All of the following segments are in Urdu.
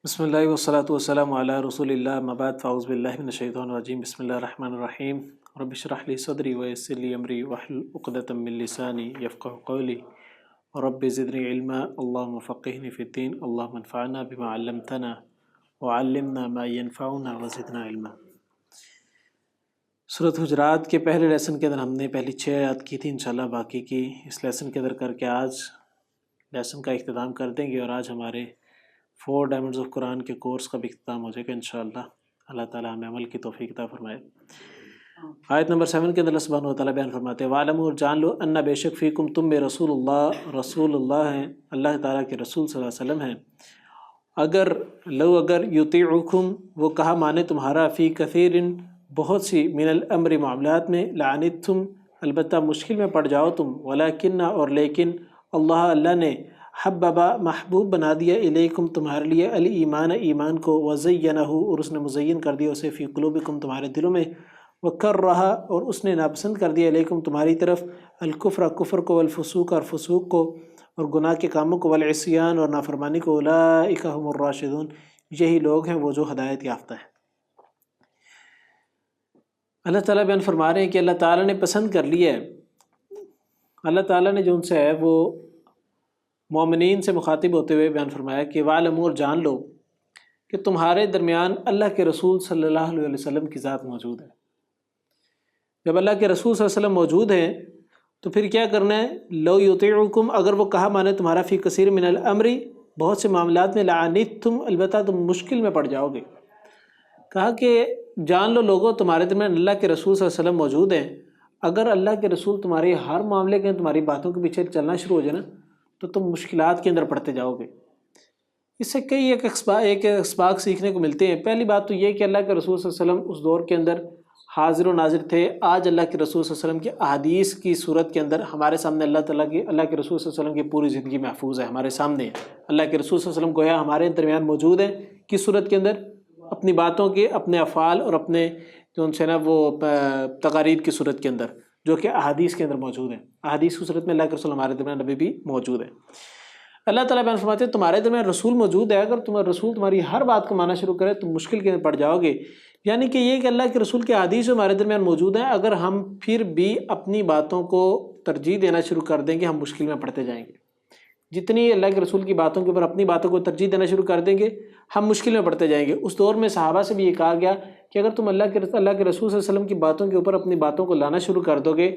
بسم اللہ والصلاۃ والسلام علی رسول اللہ اما بعد فاعوذ باللہ من الشیطان الرجیم بسم اللہ الرحمن الرحیم رب اشرح لی صدری ویسر لی امری واحلل عقدۃ من لسانی یفقهوا قولی رب زدنی علما اللهم فقہنی فی الدین اللهم انفعنا بما علمتنا وعلمنا ما ينفعنا وزدنا علما۔ سورۃ حجرات کے پہلے لیسن کے اندر ہم نے پہلی 6 آیات کی تھی، انشاءاللہ باقی کی اس لیسن کے اندر کر کے آج لیسن کا اختتام کر دیں گے، اور آج ہمارے 4 ڈائمنڈز آف قرآن کے کورس کا بھی اختتام ہو جائے گا انشاءاللہ۔ اللہ تعالیٰ ہمیں عمل کی توفیق عطا فرمائے۔ آیت نمبر 7 کے اندر اللہ سبحانہ وتعالیٰ بیان فرماتے ہیں وَعْلَمُوا، اور جان لو، اَنَّ بے شک فیکم تم میں رسول اللہ ہیں، اللہ تعالیٰ کے رسول صلی اللہ علیہ وسلم ہیں۔ اگر یطیعکم، وہ کہا مانے تمہارا، فی کثیر، بہت سی، من الامر، معاملات میں، لعنتم، البتہ مشکل میں پڑ جاؤ تم، ولکن، اور لیکن، اللہ نے حببا، محبوب بنا دیا، الیکم، تمہارے لیے، الایمان، ایمان کو، وزینہ، اور اس نے مزین کر دیا اسے، فی قلوبکم، تمہارے دلوں میں، وکرہ، اور اس نے ناپسند کر دیا، الیکم، تمہاری طرف، الکفر، کفر کو، والفسوق، اور فسوق کو، اور گناہ کے کاموں کو، والعصیان، اور نافرمانی کو، اولئک ھم الراشدون، یہی لوگ ہیں وہ جو ہدایت یافتہ ہیں۔ اللہ تعالیٰ بیان فرما رہے ہیں کہ اللہ تعالیٰ نے پسند کر لیا ہے، اللہ تعالیٰ نے جو ان سے ہے وہ مومنین سے مخاطب ہوتے ہوئے بیان فرمایا کہ وَعْلَمُوا، اور جان لو کہ تمہارے درمیان اللہ کے رسول صلی اللہ علیہ وسلم کی ذات موجود ہے۔ جب اللہ کے رسول صلی اللہ علیہ وسلم موجود ہیں تو پھر کیا کرنا ہے؟ لو یطیعکم، اگر وہ کہا مانے تمہارا، فی کثیر من الامر، بہت سے معاملات میں، لعنتم، البتہ تم مشکل میں پڑ جاؤ گے۔ کہا کہ جان لو لوگوں، تمہارے درمیان اللہ کے رسول صلی اللہ علیہ وسلم موجود ہیں، اگر اللہ کے رسول تمہارے ہر معاملے کے تمہاری باتوں کے پیچھے چلنا شروع ہو جائے نا تو تم مشکلات کے اندر پڑتے جاؤ گے۔ اس سے کئی ایک اسباق سیکھنے کو ملتے ہیں۔ پہلی بات تو یہ کہ اللہ کے رسول صلی اللہ علیہ وسلم اس دور کے اندر حاضر و ناظر تھے۔ آج اللہ کے رسول صلی اللہ علیہ وسلم کی احادیث کی صورت کے اندر ہمارے سامنے اللہ کے رسول صلی اللہ علیہ وسلم کی پوری زندگی محفوظ ہے، ہمارے سامنے ہے۔ اللہ کے رسول صلی اللہ علیہ وسلم گویا ہمارے درمیان موجود ہیں، کس صورت کے اندر؟ اپنی باتوں کے، اپنے افعال اور اپنے جو ان سے نا وہ تقاریر کی صورت کے اندر، جو کہ احادیث کے اندر موجود ہیں۔ احادیث کی صورت میں اللہ کے رسول ہمارے درمیان نبی بھی موجود ہے۔ اللہ تعالیٰ بیان فرماتے ہیں تمہارے درمیان رسول موجود ہے، اگر تمہارا رسول تمہاری ہر بات کو مانا شروع کرے تو مشکل کے اندر پڑ جاؤ گے۔ یعنی کہ یہ کہ اللہ کے رسول کے احادیث ہمارے درمیان موجود ہیں، اگر ہم پھر بھی اپنی باتوں کو ترجیح دینا شروع کر دیں گے ہم مشکل میں پڑتے جائیں گے۔ جتنی اللہ کے رسول کی باتوں کے اوپر اپنی باتوں کو ترجیح دینا شروع کر دیں گے ہم مشکل میں پڑتے جائیں گے۔ اس دور میں صحابہ سے بھی یہ کہا گیا کہ اگر تم اللہ کے رسول صلی اللہ علیہ وسلم کی باتوں کے اوپر اپنی باتوں کو لانا شروع کر دو گے،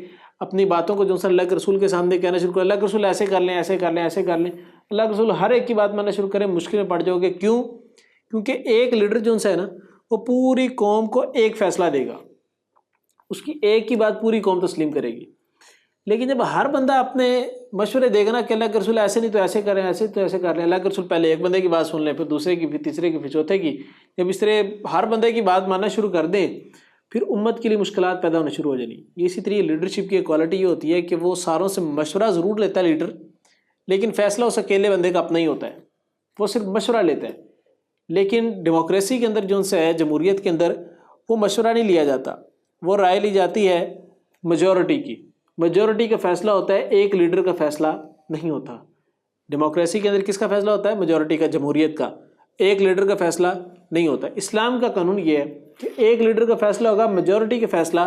اپنی باتوں کو جو اللہ کے رسول کے سامنے کہنا شروع کرو، اللہ کے رسول ایسے کر لیں، ایسے کر لیں، ایسے کر لیں، اللہ کے رسول ہر ایک کی بات ماننا شروع کریں، مشکل میں پڑ جاؤ گے۔ کیوں؟ کیونکہ ایک لیڈر جو ہے نا وہ پوری قوم کو ایک فیصلہ دے گا، اس کی ایک کی بات پوری قوم تسلیم کرے گی۔ لیکن جب ہر بندہ اپنے مشورے دے گا نا کہ اللہ کے رسول ایسے نہیں تو ایسے کریں، ایسے تو ایسے کر لیں، اللہ کے رسول پہلے ایک بندے کی بات سن لیں، پھر دوسرے کی، پھر تیسرے کی، پھر چوتھے کی، جب اس طرح ہر بندے کی بات ماننا شروع کر دیں پھر امت کے لیے مشکلات پیدا ہونا شروع ہو جانی۔ اسی طرح لیڈرشپ کی کوالٹی یہ ہوتی ہے کہ وہ ساروں سے مشورہ ضرور لیتا ہے لیڈر، لیکن فیصلہ اس اکیلے بندے کا اپنا ہی ہوتا ہے، وہ صرف مشورہ لیتا ہے۔ لیکن ڈیموکریسی کے اندر جو ان سے ہے، جمہوریت کے اندر، وہ مشورہ نہیں لیا جاتا، وہ رائے لی جاتی ہے میجورٹی کی۔ میجورٹی کا فیصلہ ہوتا ہے، ایک لیڈر کا فیصلہ نہیں ہوتا۔ ڈیموکریسی کے اندر کس کا فیصلہ ہوتا ہے؟ میجورٹی کا، جمہوریت کا، ایک لیڈر کا فیصلہ نہیں ہوتا۔ اسلام کا قانون یہ ہے کہ ایک لیڈر کا فیصلہ ہوگا، میجورٹی کا فیصلہ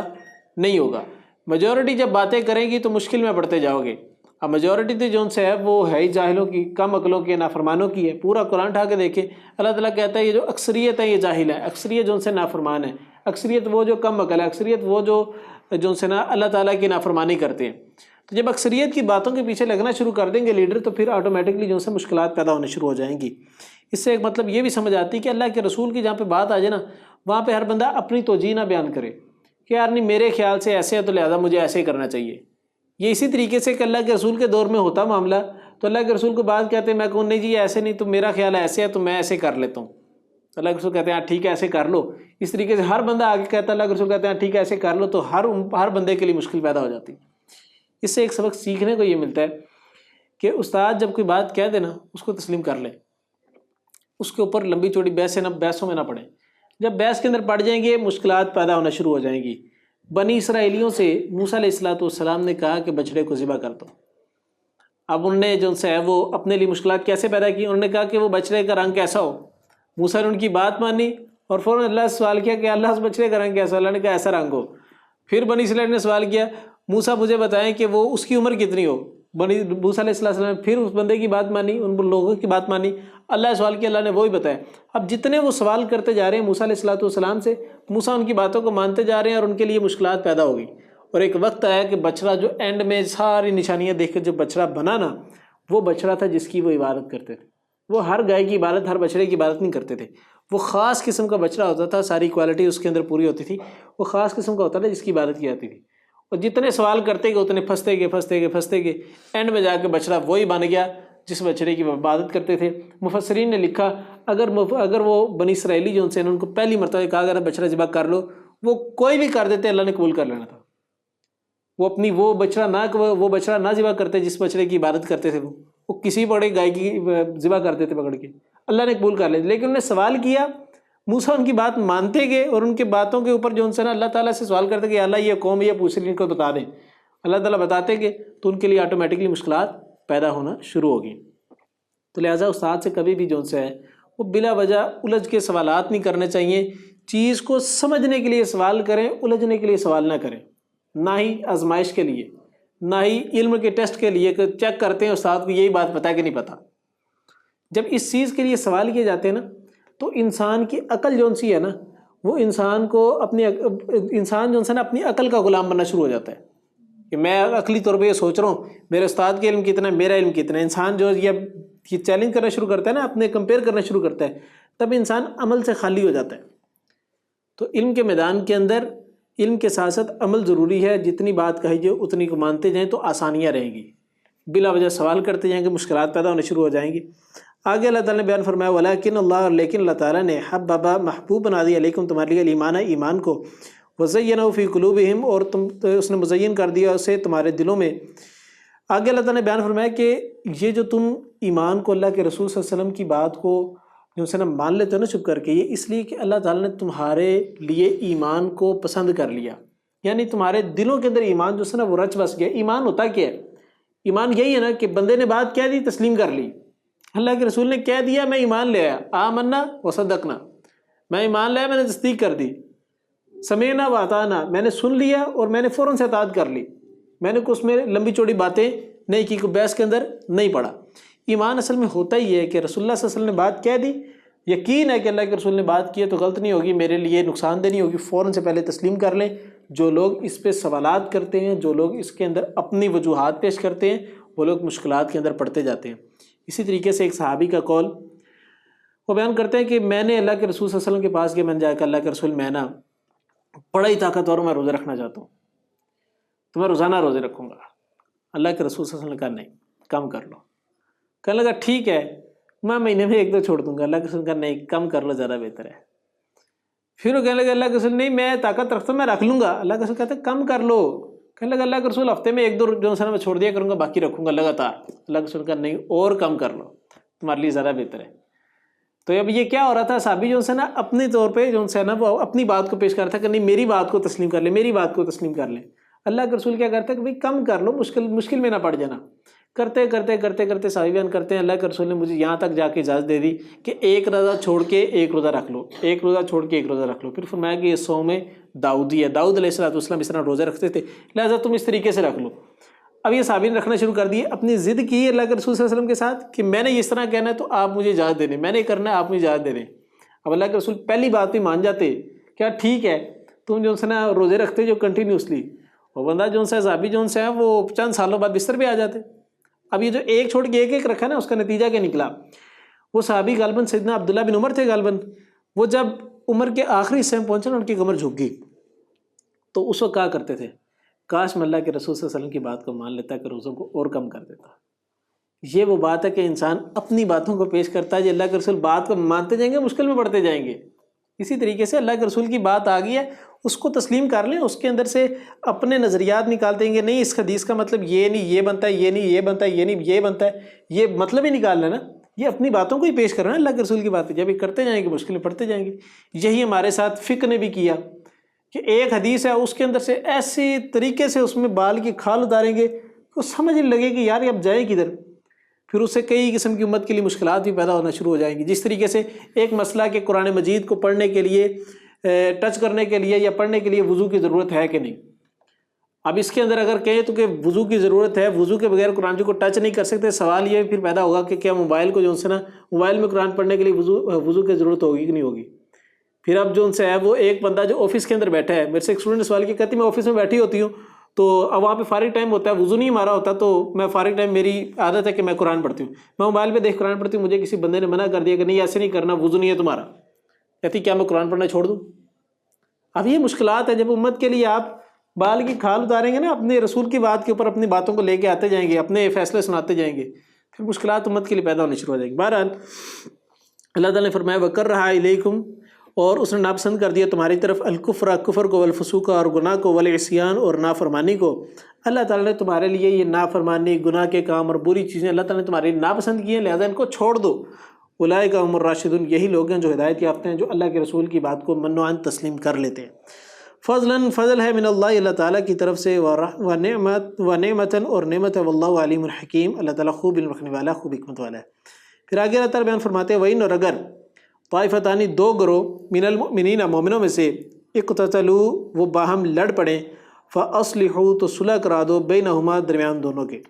نہیں ہوگا۔ میجورٹی جب باتیں کریں گی تو مشکل میں پڑتے جاؤ گے۔ اب میجورٹی تو جو ان سے ہے وہ ہے ہی جاہلوں کی، کم عقلوں کی، نافرمانوں کی ہے۔ پورا قرآن اٹھا کے دیکھیں، اللہ تعالیٰ کہتا ہے یہ جو اکثریت ہے یہ جاہل ہے، اکثریت جو ان سے نافرمان ہے، اکثریت وہ جو کم عقل ہے، اکثریت وہ جو ان سے اللہ تعالیٰ کی نافرمانی کرتے ہیں۔ تو جب اکثریت کی باتوں کے پیچھے لگنا شروع کر دیں گے لیڈر تو پھر آٹومیٹکلی جو سے مشکلات پیدا ہونے شروع ہو جائیں گی۔ اس سے ایک مطلب یہ بھی سمجھ آتی ہے کہ اللہ کے رسول کی جہاں پہ بات آ جائے نا وہاں پہ ہر بندہ اپنی توجیہ نہ بیان کرے کہ یار نہیں میرے خیال سے ایسے ہے تو لہٰذا مجھے ایسے ہی کرنا چاہیے۔ یہ اسی طریقے سے کہ اللہ کے رسول کے دور میں ہوتا معاملہ تو اللہ کے رسول کو بات کہتے ہیں، میں کہوں نہیں جی ایسے نہیں، تو میرا خیال ایسے ہے تو میں ایسے کر لیتا ہوں۔ اللہ کے رسول کہتے ہیں ہاں ٹھیک ہے ایسے کر لو۔ اس طریقے سے ہر بندہ آگے کہتا ہے، اللہ کے رسول کہتے ہیں ٹھیک ہے ایسے کر لو، تو ہر بندے کے لیے مشکل پیدا ہو جاتی۔ اس سے ایک سبق سیکھنے کو یہ ملتا ہے کہ استاد جب کوئی بات کہہ دے نا اس کو تسلیم کر لیں، اس کے اوپر لمبی چوڑی بحثوں میں نہ پڑیں۔ جب بحث کے اندر پڑ جائیں گے مشکلات پیدا ہونا شروع ہو جائیں گی۔ بنی اسرائیلیوں سے موسیٰ علیہ السلام نے کہا کہ بچڑے کو ذبح کر دو۔ اب انہوں نے جو ان سے ہے وہ اپنے لیے مشکلات کیسے پیدا کی؟ انہوں نے کہا کہ وہ بچڑے کا رنگ کیسا ہو؟ موسیٰ نے ان کی بات مانی اور فوراً اللہ سے سوال کیا کہ اللہ اس بچڑے کا رنگ کیسا؟ اللہ نے کہا ایسا رنگ ہو۔ پھر بنی اسرائیل نے سوال کیا موسیٰ مجھے بتائیں کہ وہ اس کی عمر کتنی ہو؟ موسیٰ علیہ السلام نے پھر اس بندے کی بات مانی، ان لوگوں کی بات مانی، اللہ نے سوال کیا، اللہ نے وہی بتایا۔ اب جتنے وہ سوال کرتے جا رہے ہیں موسیٰ علیہ السلام سے، موسیٰ ان کی باتوں کو مانتے جا رہے ہیں اور ان کے لیے مشکلات پیدا ہو گئی۔ اور ایک وقت آیا کہ بچڑا جو اینڈ میں ساری نشانیاں دیکھ کر جو بچڑا بنا نا، وہ بچڑا تھا جس کی وہ عبادت کرتے تھے۔ وہ ہر گائے کی عبادت، ہر بچڑے کی عبادت نہیں کرتے تھے، وہ خاص قسم کا بچڑا ہوتا تھا، ساری کوالٹی اس کے اندر پوری ہوتی تھی، وہ خاص قسم کا ہوتا تھا جس کی عبادت کی جاتی تھی۔ اور جتنے سوال کرتے گئے اتنے پھنستے گئے، اینڈ میں جا کے بچڑا وہی بن گیا جس بچڑے کی عبادت کرتے تھے۔ مفسرین نے لکھا اگر وہ بنی اسرائیلی جو ان سے ان کو پہلی مرتبہ کہا گیا بچڑا ذبح کر لو، وہ کوئی بھی کر دیتے اللہ نے قبول کر لینا تھا۔ وہ اپنی وہ بچڑا نہ ذبح کرتے جس بچڑے کی عبادت کرتے تھے، وہ کسی بڑے گائے کی ذبح کرتے تھے پکڑ کے، اللہ نے قبول کر لیا۔ لیکن انہوں نے سوال کیا، موسیٰ ان کی بات مانتے گئے اور ان کے باتوں کے اوپر جو ان سے نا اللہ تعالیٰ سے سوال کرتے کہ اللہ یہ قوم یہ پوچھ رہی ان کو بتا دیں، اللہ تعالیٰ بتاتے گئے تو ان کے لیے آٹومیٹکلی مشکلات پیدا ہونا شروع ہوگی۔ تو لہٰذا استاد سے کبھی بھی جو ان سے ہے وہ بلا وجہ الجھ کے سوالات نہیں کرنے چاہیے، چیز کو سمجھنے کے لیے سوال کریں، الجھنے کے لیے سوال نہ کریں، نہ ہی آزمائش کے لیے، نہ ہی علم کے ٹیسٹ کے لیے کہ چیک کرتے ہیں استاد کو یہی بات پتہ ہے کہ نہیں پتہ۔ جب اس چیز کے لیے سوال کیے جاتے ہیں نا تو انسان کی عقل جو سی ہے نا، وہ انسان جو ہے نا اپنی عقل کا غلام بننا شروع ہو جاتا ہے کہ میں عقلی طور پہ یہ سوچ رہا ہوں میرے استاد کے علم کتنا ہے، میرا علم کتنا ہے۔ انسان جو یہ چیلنج کرنا شروع کرتا ہے نا، اپنے کمپیئر کرنا شروع کرتا ہے، تب انسان عمل سے خالی ہو جاتا ہے۔ تو علم کے میدان کے اندر علم کے ساتھ ساتھ عمل ضروری ہے، جتنی بات کہی جائے اتنی کو مانتے جائیں تو آسانیاں رہیں گی، بلا وجہ سوال کرتے جائیں گے مشکلات پیدا ہونے شروع ہو جائیں گی۔ آگے اللہ تعالیٰ نے بیان فرمایا ولیکن اللہ، لیکن اللہ تعالیٰ نے حببا محبوب بنا دیا علیکم تمہارے لیے ایمان، ایمان کو، وزینہ فی قلوبہم، اور اس نے مزین کر دیا اسے تمہارے دلوں میں۔ آگے اللہ تعالیٰ نے بیان فرمایا کہ یہ جو تم ایمان کو، اللہ کے رسول صلی اللہ علیہ وسلم کی بات کو جو سے نا مان لیتے ہو نا چھپ کر کے، یہ اس لیے کہ اللہ تعالیٰ نے تمہارے لیے ایمان کو پسند کر لیا، یعنی تمہارے دلوں کے اندر ایمان جو ہے نا وہ رچ بس گیا۔ ایمان ہوتا کیا ہے؟ ایمان یہی ہے نا کہ بندے نے بات کہہ دی، تسلیم کر لی، اللہ کے رسول نے کہہ دیا میں ایمان لے آیا، آمنا وصدقنا، میں ایمان لایا، میں نے تصدیق کر دی، سمعنا واطعنا، میں نے سن لیا اور میں نے فوراً سے اطاعت کر لی، میں نے اس میں لمبی چوڑی باتیں نہیں کی، کوئی بحث کے اندر نہیں پڑا۔ ایمان اصل میں ہوتا ہی ہے کہ رسول اللہ صلی اللہ علیہ وسلم نے بات کہہ دی، یقین ہے کہ اللہ کے رسول نے بات کی ہے تو غلط نہیں ہوگی، میرے لیے نقصان دہ نہیں ہوگی، فوراً سے پہلے تسلیم کر لیں۔ جو لوگ اس پہ سوالات کرتے ہیں، جو لوگ اس کے اندر اپنی وجوہات پیش کرتے ہیں، وہ لوگ مشکلات کے اندر پڑتے جاتے ہیں۔ اسی طریقے سے ایک صحابی کا قول وہ بیان کرتے ہیں کہ میں نے اللہ کے رسول صلی اللہ علیہ وسلم کے پاس گیا، میں نے جا کر اللہ کے رسول میں نا بڑا ہی طاقتور ہوں، میں روزے رکھنا چاہتا ہوں تو میں روزانہ روزے رکھوں گا۔ اللہ کے رسول صلی اللہ علیہ وسلم نے کہا نہیں، کم کر لو۔ کہنے لگا ٹھیک ہے میں مہینے میں 1-2 چھوڑ دوں گا۔ اللہ کے رسول نے کہا نہیں، کم کر لو، زیادہ بہتر ہے۔ پھر وہ کہنے لگا اللہ کے رسول نہیں میں طاقت رکھتا ہوں، میں رکھ لوں گا۔ اللہ کے رسول کہتے ہیں کم کر لو۔ کہنے لگا اللہ کے رسول ہفتے میں 1-2 جو ہے میں چھوڑ دیا کروں گا، باقی رکھوں گا لگاتار۔ اللہ کے رسول کہا نہیں، اور کم کر لو، تمہارے لیے زیادہ بہتر ہے۔ تو اب یہ کیا ہو رہا تھا، صحابی جو ہے نا اپنے طور پہ جو ہے نا وہ اپنی بات کو پیش کر رہا تھا کہ نہیں میری بات کو تسلیم کر لیں، میری بات کو تسلیم کر لیں۔ اللہ کے رسول کیا کرتا ہے کہ بھائی کم کر لو، مشکل میں نہ پڑ جانا۔ کرتے کرتے صحابی بیان کرتے ہیں اللہ کے رسول نے مجھے یہاں تک جا کے اجازت دے دی کہ 1 روزہ چھوڑ کے 1 روزہ رکھ لو، 1 روزہ چھوڑ کے 1 روزہ رکھ لو۔ پھر فرمایا کہ یہ صوم داؤدی ہے، داؤد علیہ السلام اس طرح روزے رکھتے تھے، لہٰذا تم اس طریقے سے رکھ لو۔ اب یہ صحابی نے رکھنا شروع کر دیے، اپنی ضد کی اللہ کے رسول صلی اللہ علیہ وسلم کے ساتھ کہ میں نے اس طرح کہنا ہے تو آپ مجھے اجازت دے دیں، میں نے کرنا ہے آپ مجھے اجازت دے دیں۔ اب اللہ کے رسول پہلی بات بھی مان جاتے، کیا ٹھیک ہے تم جو ہے نا روزے رکھتے جو کنٹینیوسلی، وہ بندہ جو ہے صحابی جو ہے وہ چند سالوں بعد بستر پہ آ جاتے۔ اب یہ جو 1 چھوڑ کے 1 رکھا نا، اس کا نتیجہ کیا نکلا؟ وہ صحابی غالباً سیدنا عبداللہ بن عمر تھے غالباً، وہ جب عمر کے آخری حصے میں پہنچے نا ان کی کمر جھک گئی، تو اس وقت کہا کرتے تھے کاش میں اللہ کے رسول صلی اللہ علیہ وسلم کی بات کو مان لیتا کہ روزوں کو اور کم کر دیتا۔ یہ وہ بات ہے کہ انسان اپنی باتوں کو پیش کرتا ہے، جو اللہ کے رسول بات کو مانتے جائیں گے مشکل میں پڑتے جائیں گے۔ اسی طریقے سے اللہ کے رسول کی بات آ گئی ہے، اس کو تسلیم کر لیں، اس کے اندر سے اپنے نظریات نکال دیں گے، نہیں اس حدیث کا مطلب یہ نہیں یہ بنتا ہے، یہ نہیں یہ بنتا ہے، یہ نہیں یہ بنتا ہے، یہ مطلب ہی نکال لینا، یہ اپنی باتوں کو ہی پیش کرنا ہے اللہ کے رسول کی باتیں۔ جب یہ کرتے جائیں گے مشکل میں پڑتے جائیں گے۔ یہی ہمارے ساتھ فقہ نے بھی کیا کہ ایک حدیث ہے اس کے اندر سے ایسی طریقے سے اس میں بال کی کھال اتاریں گے کہ سمجھ نہیں لگے کہ یار اب جائیں کدھر۔ پھر اس سے کئی قسم کی امت کے لیے مشکلات بھی پیدا ہونا شروع ہو جائیں گی. جس طریقے سے ایک مسئلہ کہ قرآن مجید کو پڑھنے کے لیے ٹچ کرنے کے لیے یا پڑھنے کے لیے وضو کی ضرورت ہے کہ نہیں. اب اس کے اندر اگر کہیں تو کہ وضو کی ضرورت ہے، وضو کے بغیر قرآن کو ٹچ نہیں کر سکتے. سوال یہ پھر پیدا ہوگا کہ کیا موبائل کو جو ان سے نا موبائل میں قرآن پڑھنے کے لیے وضو کی ضرورت ہوگی کہ نہیں ہوگی. پھر اب جو ان سے ہے وہ ایک بندہ جو آفس کے اندر بیٹھا ہے، میرے سے ایک اسٹوڈنٹ نے سوال کیا، کہتی میں آفس میں بیٹھی ہوتی ہوں تو اب وہاں پہ فارغ ٹائم ہوتا ہے، وضو نہیں ہمارا ہوتا، تو میں فارغ ٹائم میری عادت ہے کہ میں قرآن پڑھتی ہوں، میں موبائل پہ دیکھ قرآن پڑھتی ہوں، مجھے کسی بندے نے منع کر دیا کہ نہیں ایسے نہیں کرنا، وضو نہیں ہے تمہارا. کہتی کیا میں قرآن پڑھنا چھوڑ دوں؟ اب یہ مشکلات ہے. جب امت کے لیے آپ بال کی کھال اتاریں گے نا، اپنے رسول کی بات کے اوپر اپنی باتوں کو لے کے آتے جائیں گے، اپنے فیصلے سناتے جائیں گے، پھر مشکلات امت کے لیے پیدا ہونے شروع ہو جائیں گی. بہرحال اللہ تعالیٰ نے فرمایا وَكَرَّهَ عَلَيْكُمْ، اور اس نے ناپسند کر دیا تمہاری طرف الکفر، کفر کو، والفسوق، اور گناہ کو، والعصیان، اور نافرمانی کو. اللہ تعالیٰ نے تمہارے لیے یہ نافرمانی، گناہ کے کام اور بری چیزیں اللہ تعالیٰ نے تمہارے لیے ناپسند کی ہیں، لہذا ان کو چھوڑ دو. اولئک هم الراشدون، یہی لوگ ہیں جو ہدایت یافتہ ہیں، جو اللہ کے رسول کی بات کو من و عن تسلیم کر لیتے ہیں. فضلاً، فضل ہے من اللہ، اللہ تعالیٰ کی طرف سے، ونعمتاً، اور نعمت ہے، واللہ علیم الحکیم، اللہ تعالیٰ خوب علم رکھنے والا، خوب حکمت والا ہے. پھر آگے اللہ تعالیٰ بیان فرماتے ہیں وَإِنْ، اور اگر طائفتانی، دو گروہ، من المؤمنین، مومنوں میں سے، اقتتلوا، وہ باہم لڑ پڑیں، فَأَصْلِحُوا، تو صلح کرا دو، بینہما، درمیان دونوں کے.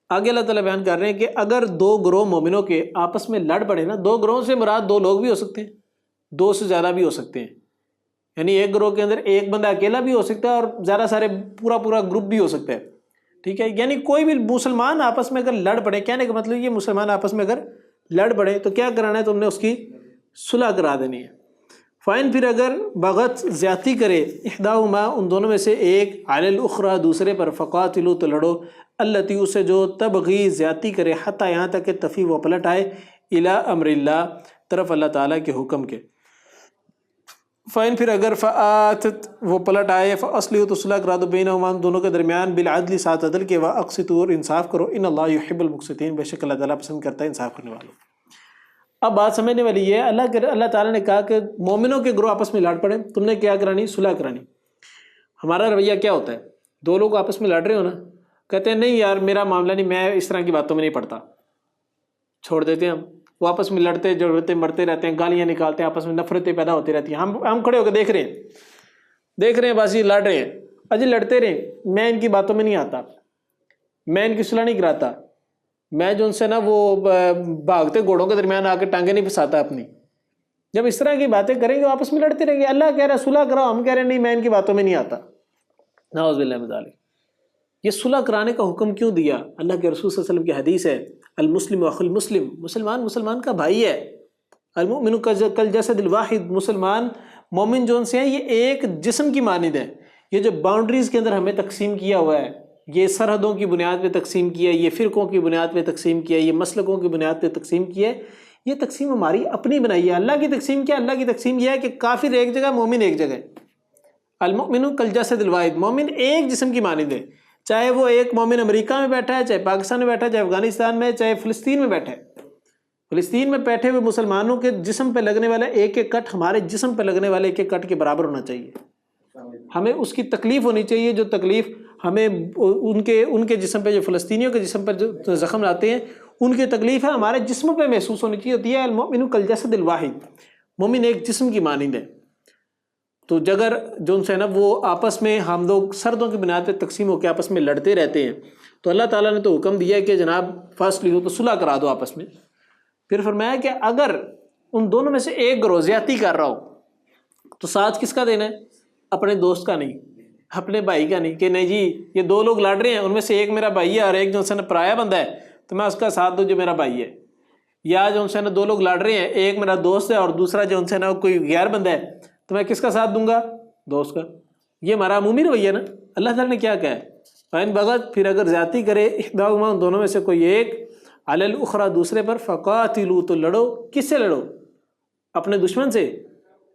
آگے اللہ تعالیٰ بیان کر رہے ہیں کہ اگر دو گروہ مومنوں کے آپس میں لڑ پڑے نا، دو گروہوں سے مراد دو لوگ بھی ہو سکتے ہیں، دو سے زیادہ بھی ہو سکتے ہیں، یعنی ایک گروہ کے اندر ایک بندہ اکیلا بھی ہو سکتا ہے اور زیادہ سارے پورا گروپ بھی ہو سکتا ہے. ٹھیک ہے، یعنی کوئی بھی مسلمان آپس میں اگر لڑ پڑے، کہنے کا مطلب یہ مسلمان آپس میں اگر لڑ پڑے تو کیا کرانا ہے، تم نے اس کی صلح کرا دینی ہے. فائن، پھر اگر بغت، زیادتی کرے، احداہما، ان دونوں میں سے ایک، علی الاخری، دوسرے پر، فقاتلوا، تو لڑو، التی، اسے جو تبغی، زیادتی کرے، حتی، یہاں تک کہ تفی، وہ پلٹ آئے، الی امر اللہ، طرف اللہ تعالیٰ کے حکم کے. فائن، پھر اگر فآتت، وہ پلٹ آئے، فاصلحوا، تو صلح کرا دو، بینہما، دونوں کے درمیان، بالعدل، ساتھ عدل کے، واقسطوا، اور انصاف کرو، ان اللہ یحب المقسطین، بے شک اللہ تعالیٰ پسند کرتا ہے انصاف کرنے والوں. اب بات سمجھنے والی یہ ہے، اللہ تعالیٰ نے کہا کہ مومنوں کے گروہ آپس میں لڑ پڑے، تم نے کیا کرانی، صلح کرانی. ہمارا رویہ کیا ہوتا ہے، دو لوگ آپس میں لڑ رہے ہو نا، کہتے ہیں نہیں یار میرا معاملہ نہیں، میں اس طرح کی باتوں میں نہیں پڑتا، چھوڑ دیتے ہیں. ہم وہ آپس میں لڑتے جڑتے مرتے رہتے ہیں، گالیاں نکالتے ہیں، آپس میں نفرتیں پیدا ہوتی رہتی ہیں. ہم کھڑے ہو کے دیکھ رہے ہیں بس یہ لڑ رہے ہیں، اجی لڑتے رہے، میں ان کی باتوں میں نہیں آتا، میں ان کی صلح نہیں کراتا، میں جو ان سے نا وہ بھاگتے گھوڑوں کے درمیان آ کے ٹانگیں نہیں پھنساتا اپنی. جب اس طرح کی باتیں کریں گے آپس میں لڑتے رہیں گے. اللہ کہہ رہا ہے صلح کراؤ، ہم کہہ رہے ہیں نہیں میں ان کی باتوں میں نہیں آتا. نعوذ باللہ من ذالک. یہ صلح کرانے کا حکم کیوں دیا؟ اللہ کے رسول صلی اللہ علیہ وسلم کی حدیث ہے، المسلم اخو المسلم، مسلمان کا بھائی ہے. المؤمن کالجسد الواحد، مسلمان مومن جو ان سے ہیں یہ ایک جسم کی مانند ہے. یہ جو باؤنڈریز کے اندر ہمیں تقسیم کیا ہوا ہے، یہ سرحدوں کی بنیاد پہ تقسیم کیا ہے، یہ فرقوں کی بنیاد پہ تقسیم کیا ہے، یہ مسلکوں کی بنیاد پہ تقسیم کیا ہے، یہ تقسیم ہماری اپنی بنائی ہے. اللہ کی تقسیم کیا؟ اللہ کی تقسیم یہ ہے کہ کافر ایک جگہ، مومن ایک جگہ. المؤمن کالجسد الواحد، مومن ایک جسم کی مانند ہے، چاہے وہ ایک مومن امریکہ میں بیٹھا ہے، چاہے پاکستان میں بیٹھا ہے، چاہے افغانستان میں، چاہے فلسطین میں بیٹھا ہے. فلسطین میں بیٹھے ہوئے مسلمانوں کے جسم پہ لگنے والا ایک ایک کٹ ہمارے جسم پہ لگنے والے ایک ایک کٹ کے برابر ہونا چاہیے. ہمیں اس کی تکلیف ہونی چاہیے جو تکلیف ہمیں ان کے جسم پہ، جو فلسطینیوں کے جسم پر جو زخم آتے ہیں ان کی تکلیف ہے ہمارے جسم پہ محسوس ہونی چاہیے. ہوتی ہے المؤمن کالجسد الواحد، مومن ایک جسم کی مانند ہے. تو جگر جو ان سے نا وہ آپس میں ہم لوگ سردوں کی بنیاد پہ تقسیم ہو کے آپس میں لڑتے رہتے ہیں. تو اللہ تعالیٰ نے تو حکم دیا ہے کہ جناب فاصلہ ہو تو صلح کرا دو آپس میں. پھر فرمایا کہ اگر ان دونوں میں سے ایک گروہ زیادتی کر رہا ہو تو ساتھ کس کا دینا ہے؟ اپنے دوست کا نہیں، اپنے بھائی کا نہیں، کہ نہیں جی یہ دو لوگ لڑ رہے ہیں، ان میں سے ایک میرا بھائی ہے اور ایک جو ان سے نا پرایا بندہ ہے تو میں اس کا ساتھ دوں جو میرا بھائی ہے. یا جو ان سے نا دو لوگ لڑ رہے ہیں، ایک میرا دوست ہے اور دوسرا جو ان سے نا کوئی غیر بندہ ہے تو میں کس کا ساتھ دوں گا؟ دوست کا. یہ ہمارا عمومی رویہ نا. اللہ تعالیٰ نے کیا کہا ہے؟ فَإِن بَغَتْ، پھر اگر زیادتی کرے، احداہما، ان دونوں میں سے کوئی ایک، علی الاخری، دوسرے پر، فقاتلوا، تو لڑو. کس سے لڑو؟ اپنے دشمن سے،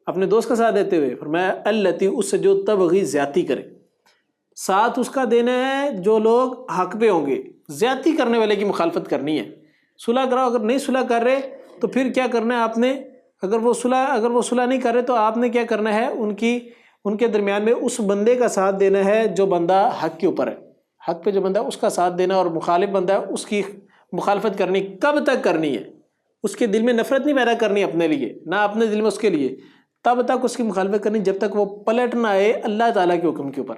اپنے دوست کا ساتھ دیتے ہوئے. فرمایا التی، اس سے جو تبغی، زیادتی کرے. ساتھ اس کا دینا ہے جو لوگ حق پہ ہوں گے. زیادتی کرنے والے کی مخالفت کرنی ہے. صلح کراؤ، اگر نہیں صلح کر رہے تو پھر کیا کرنا ہے آپ نے؟ اگر وہ صلح نہیں کر رہے تو آپ نے کیا کرنا ہے؟ ان کے درمیان میں اس بندے کا ساتھ دینا ہے جو بندہ حق کے اوپر ہے. حق پہ جو بندہ ہے اس کا ساتھ دینا، اور مخالف بندہ ہے اس کی مخالفت کرنی کب تک کرنی ہے؟ اس کے دل میں نفرت نہیں پیدا کرنی اپنے لیے، نہ اپنے دل میں اس کے لیے، تب تک اس کی مخالفت کرنی جب تک وہ پلٹ نہ آئے اللہ تعالیٰ کے حکم کے اوپر۔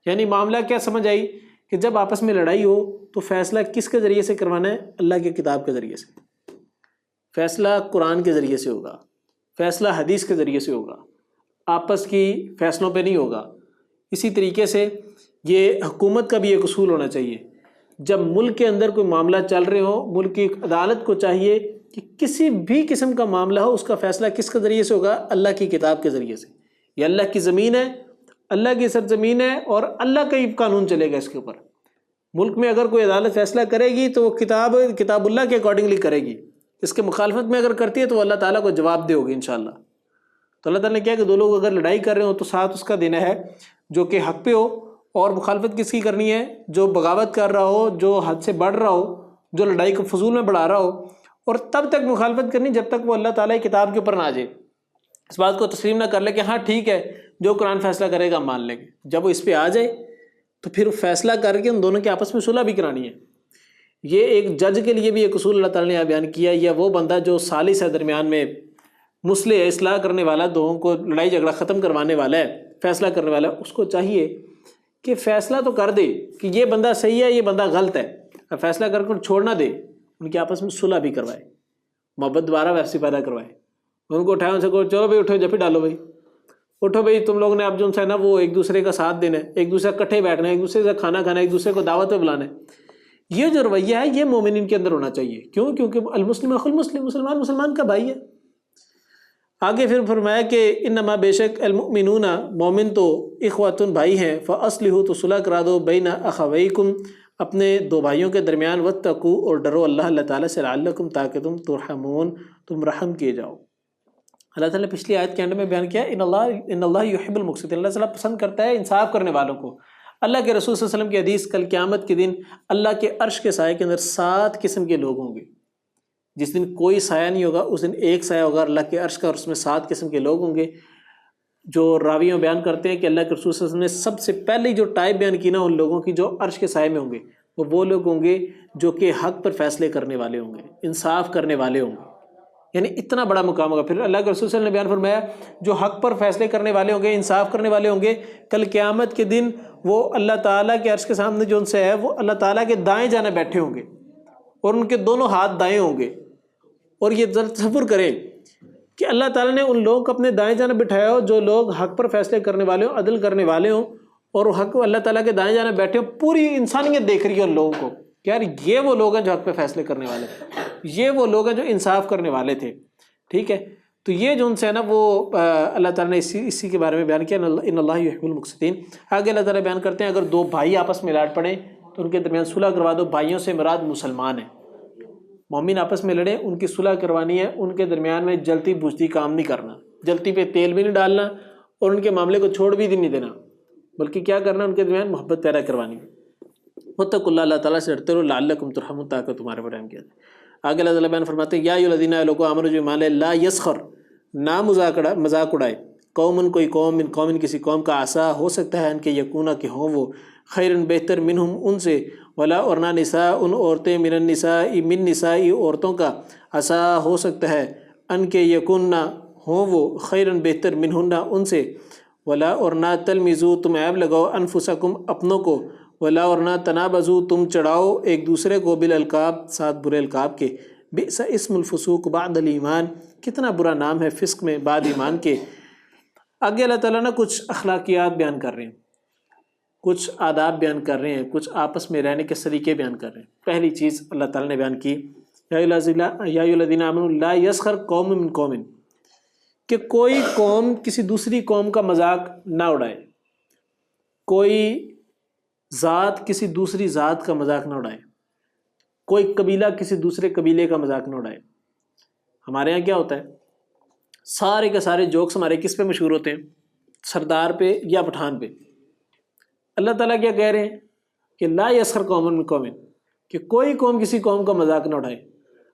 یعنی معاملہ کیا سمجھ آئی کہ جب آپس میں لڑائی ہو تو فیصلہ کس کے ذریعے سے کروانا ہے؟ اللہ کی کتاب کے ذریعے سے، فیصلہ قرآن کے ذریعے سے ہوگا، فیصلہ حدیث کے ذریعے سے ہوگا، آپس کی فیصلوں پہ نہیں ہوگا۔ اسی طریقے سے یہ حکومت کا بھی ایک اصول ہونا چاہیے، جب ملک کے اندر کوئی معاملہ چل رہے ہو، ملک کی عدالت کو چاہیے کہ کسی بھی قسم کا معاملہ ہو اس کا فیصلہ کس کے ذریعے سے ہوگا؟ اللہ کی کتاب کے ذریعے سے۔ یہ اللہ کی زمین ہے، اللہ کی سرزمین ہے، اور اللہ کا ہی قانون چلے گا اس کے اوپر۔ ملک میں اگر کوئی عدالت فیصلہ کرے گی تو وہ کتاب اللہ کے اکارڈنگلی کرے گی، اس کے مخالفت میں اگر کرتی ہے تو وہ اللہ تعالیٰ کو جواب دے ہوگی انشاءاللہ۔ تو اللہ تعالیٰ نے کیا کہ دو لوگ اگر لڑائی کر رہے ہوں تو ساتھ اس کا دینا ہے جو کہ حق پہ ہو، اور مخالفت کس کی کرنی ہے؟ جو بغاوت کر رہا ہو، جو حد سے بڑھ رہا ہو، جو لڑائی کو فضول میں بڑھا رہا ہو، اور تب تک مخالفت کرنی جب تک وہ اللہ تعالیٰ کی کتاب کے اوپر نہ آ جائے، اس بات کو تسلیم نہ کر لے کہ ہاں ٹھیک ہے جو قرآن فیصلہ کرے گا مان لیں گے۔ جب وہ اس پہ آ جائے تو پھر فیصلہ کر کے ان دونوں کے آپس میں صلح بھی کرانی ہے۔ یہ ایک جج کے لیے بھی ایک اصول اللہ تعالیٰ نے یہاں بیان کیا، یا وہ بندہ جو ثالث ہے درمیان میں، مصلح ہے، اصلاح کرنے والا، دونوں کو لڑائی جھگڑا ختم کروانے والا ہے، فیصلہ کرنے والا ہے، اس کو چاہیے کہ فیصلہ تو کر دے کہ یہ بندہ صحیح ہے یہ بندہ غلط ہے، اور فیصلہ کر کر چھوڑ نہ دے، ان کے آپس میں صلح بھی کروائے، محبت دوبارہ ویسی پیدا کروائے، ان کو اٹھائے، ان سے کہو چلو بھائی اٹھو جفی ڈالو بھائی، اٹھو بھائی تم لوگ نے اب جو ہے نا وہ ایک دوسرے کا ساتھ دینا ہے، ایک دوسرے کا کٹھے بیٹھنا ہے، ایک دوسرے سے کھانا کھانا ہے، ایک دوسرے کو دعوت پہ بلانا ہے۔ یہ جو رویہ ہے یہ مومنین کے اندر ہونا چاہیے۔ کیوں؟ کیونکہ المسلم اخو المسلم، مسلمان مسلمان کا بھائی ہے۔ آگے پھر فرمایا کہ انما بے شک المؤمنون، مومن تو اخوۃ بھائی ہیں، فاصلحوا تو صلح کرا دو، بین اخویکم اپنے دو بھائیوں کے درمیان، واتقوا اور ڈرو اللہ تعالیٰ سے، لعلکم تاکہ تم ترحمون تم رحم کیے جاؤ۔ اللہ تعالیٰ نے پچھلی آیت کے اینڈ میں بیان کیا ان اللہ یحب المقسطین، اللہ تعالیٰ پسند کرتا ہے انصاف کرنے والوں کو۔ اللہ کے رسول صلی اللہ علیہ وسلم کی حدیث، کل قیامت کے دن اللہ کے عرش کے سائے کے اندر 7 قسم کے لوگ ہوں گے۔ جس دن کوئی سایہ نہیں ہوگا اس دن ایک سایہ ہوگا اللہ کے عرش کا، اور اس میں 7 قسم کے لوگ ہوں گے۔ جو راویوں بیان کرتے ہیں کہ اللہ کے رسول صلی اللہ علیہ وسلم نے سب سے پہلے جو ٹائپ بیان کی نا ان لوگوں کی جو عرش کے سائے میں ہوں گے، وہ لوگ ہوں گے جو کہ حق پر فیصلے کرنے والے ہوں گے، انصاف کرنے والے ہوں گے۔ یعنی اتنا بڑا مقام ہوگا۔ پھر اللہ کے رسول صلی اللہ علیہ وسلم نے بیان فرمایا جو حق پر فیصلے کرنے والے ہوں گے، انصاف کرنے والے ہوں گے، کل قیامت کے دن وہ اللہ تعالیٰ کے عرش کے سامنے جو ان سے ہے وہ اللہ تعالیٰ کے دائیں جانب بیٹھے ہوں گے، اور ان کے دونوں ہاتھ دائیں ہوں گے۔ اور یہ تصور کریں کہ اللہ تعالیٰ نے ان لوگوں کو اپنے دائیں جانب بٹھایا ہو جو لوگ حق پر فیصلے کرنے والے ہوں، عدل کرنے والے ہوں، اور حق اللہ تعالیٰ کے دائیں جانب بیٹھے ہوں۔ پوری انسانیت دیکھ رہی ہے ان لوگوں کو کہ یار یہ وہ لوگ ہیں جو حق پہ فیصلے کرنے والے تھے، یہ وہ لوگ ہیں جو انصاف کرنے والے تھے۔ ٹھیک ہے، تو یہ جو ان سے ہے نا وہ اللہ تعالیٰ نے اسی کے بارے میں بیان کیا، ان اللہ یحب المقسطین۔ آگے اللہ تعالیٰ بیان کرتے ہیں اگر 2 بھائی آپس میں لڑ پڑیں تو ان کے درمیان صلح کروا دو۔ بھائیوں سے مراد مسلمان ہیں، مومن آپس میں لڑیں ان کی صلح کروانی ہے، ان کے درمیان میں جلتی بوجھتی کام نہیں کرنا، جلتی پہ تیل بھی نہیں ڈالنا، اور ان کے معاملے کو چھوڑ بھی نہیں دینا، بلکہ کیا کرنا ان کے درمیان محبت پیدا کروانی ہے۔ واتقوا اللہ، اللہ تعالیٰ سے ڈرتے رہو، لعلکم ترحمون تاکہ تمہارے پر رحم کیا جائے۔ آگے اللہ تعالیٰ بیان فرماتے ہیں یا ایھا الذین لوگوں آمنوا جو ایمان لائے، لا یسخر نہ مذاق اڑائے، قوم کوئی قوم، من قوم کسی قوم کا، عسیٰ ہو سکتا ہے ان کے یکونا کہ ہوں وہ، خیرن بہتر، منہم ان سے، ولا اور نہ نساء ان عورتیں، من النساء من نساء عورتوں کا، عسیٰ ہو سکتا ہے ان کے یکونا ہوں وہ، خیرن بہتر، منہن ان سے، ولا اور نہ تلمزوا تم عیب لگاؤ، انفسکم اپنوں کو، ولا اور نہ تنابزوا تم چڑھاؤ ایک دوسرے کو، بالالقاب ساتھ برے القاب کے، بئس اسم الفسوق بعد الایمان کتنا برا نام ہے فسق میں بعد ایمان کے۔ آگے اللہ تعالیٰ نے کچھ اخلاقیات بیان کر رہے ہیں، کچھ آداب بیان کر رہے ہیں، کچھ آپس میں رہنے کے سلیقے بیان کر رہے ہیں۔ پہلی چیز اللہ تعالیٰ نے بیان کی یا ایھا الذین آمنوا لا یسخر قوم من قوم، کہ کوئی قوم کسی دوسری قوم کا مذاق نہ اڑائے، کوئی ذات کسی دوسری ذات کا مذاق نہ اڑائے، کوئی قبیلہ کسی دوسرے قبیلے کا مذاق نہ اڑائے۔ ہمارے یہاں کیا ہوتا ہے، سارے کے سارے جوکس ہمارے کس پہ مشہور ہوتے ہیں؟ سردار پہ یا پٹھان پہ۔ اللہ تعالیٰ کیا کہہ رہے ہیں کہ لا یسخر قوم من قوم، کہ کوئی قوم کسی قوم کا مذاق نہ اڑائے۔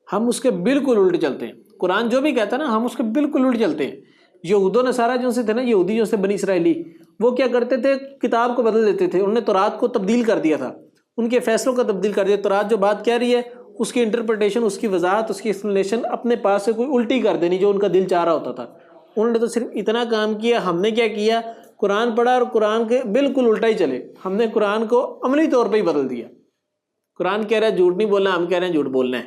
ہم اس کے بالکل الٹ چلتے ہیں، قرآن جو بھی کہتا ہے نا ہم اس کے بالکل الٹ چلتے ہیں۔ یہود و نصارہ جو سے تھے نا، یہودی جو سے بنی اسرائیلی، وہ کیا کرتے تھے، کتاب کو بدل دیتے تھے، انہوں نے تورات کو تبدیل کر دیا تھا، ان کے فیصلوں کو تبدیل کر دیا۔ تورات جو بات کہہ رہی ہے اس کی انٹرپریٹیشن، اس کی وضاحت، اس کی ایکسپلینیشن اپنے پاس سے کوئی الٹی کر دینی جو ان کا دل چاہ رہا ہوتا تھا۔ انہوں نے تو صرف اتنا کام کیا، ہم نے کیا کیا، قرآن پڑھا اور قرآن کے بالکل الٹا ہی چلے۔ ہم نے قرآن کو عملی طور پہ ہی بدل دیا۔ قرآن کہہ رہا ہے جھوٹ نہیں بولنا، ہم کہہ رہے ہیں جھوٹ بولنا ہے،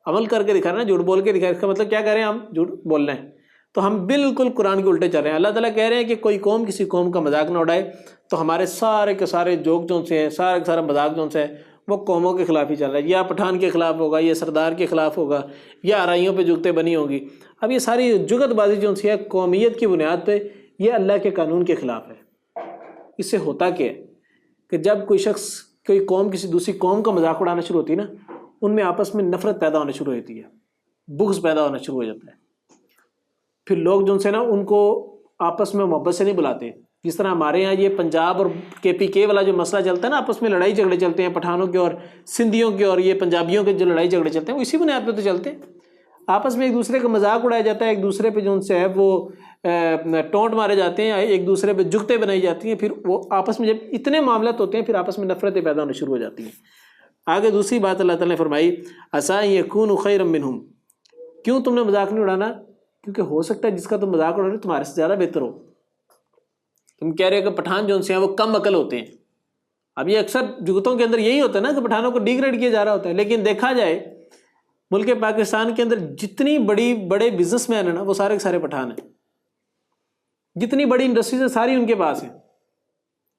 عمل کر کے دکھا رہے ہیں، جھوٹ بول کے دکھا رہے ہیں، اس کا مطلب کیا کہہ رہے ہیں ہم؟ جھوٹ بولنا ہے۔ تو ہم بالکل قرآن کے الٹے چل رہے ہیں۔ اللہ تعالیٰ کہہ رہے ہیں کہ کوئی قوم کسی قوم کا مذاق نہ اڑائے، تو ہمارے سارے کے سارے جوک جون سے ہیں، سارے کے سارا مذاق جون سے ہے وہ قوموں کے خلاف ہی چل رہا ہے، یا پٹھان کے خلاف ہوگا، یا سردار کے خلاف ہوگا، یا آرائیوں پہ جگتیں بنی ہوں گی۔ اب یہ ساری جگت بازی جو سی ہے قومیت کی بنیاد پہ، یہ اللہ کے قانون کے خلاف ہے۔ اس سے ہوتا کیا ہے کہ جب کوئی شخص، کوئی قوم کسی دوسری قوم کا مذاق اڑانا شروع ہوتی ہے نا، ان میں آپس میں نفرت پیدا ہونا شروع ہوتی ہے، بغض پیدا ہونا شروع ہو جاتا ہے۔ پھر لوگ جو سے نا ان کو آپس میں محبت سے نہیں بلاتے۔ جس طرح ہمارے ہاں یہ پنجاب اور KPK والا جو مسئلہ چلتا ہے نا، آپس میں لڑائی جھگڑے چلتے ہیں پٹھانوں کے اور سندھیوں کے، اور یہ پنجابیوں کے جو لڑائی جھگڑے چلتے ہیں وہ اسی بنیاد پہ تو چلتے ہیں۔ آپس میں ایک دوسرے کا مذاق اڑایا جاتا ہے، ایک دوسرے پہ جو ان سے ہے وہ ٹونٹ مارے جاتے ہیں، ایک دوسرے پہ جگتیں بنائی جاتی ہیں، پھر وہ آپس میں جب اتنے معاملات ہوتے ہیں پھر آپس میں نفرتیں پیدا ہونے شروع ہو جاتی ہیں۔ آگے دوسری بات اللہ تعالیٰ نے فرمائی عسیٰ یکونوا خیرا منہم، کیوں تم نے مذاق نہیں اڑانا؟ کیونکہ ہو سکتا ہے جس کا تم مذاق اڑا رہے ہو تمہارے سے زیادہ بہتر ہو۔ تم کہہ رہے ہو کہ پٹھان جو سے ہیں وہ کم عقل ہوتے ہیں۔ اب یہ اکثر جگتوں کے اندر یہی ہوتا ہے نا کہ پٹھانوں کو ڈیگریڈ کیا جا رہا ہوتا ہے، لیکن دیکھا جائے ملک پاکستان کے اندر جتنی بڑے بزنس مین ہیں نا وہ سارے کے سارے پٹھان ہیں، جتنی بڑی انڈسٹریز ہیں ساری ان کے پاس ہیں۔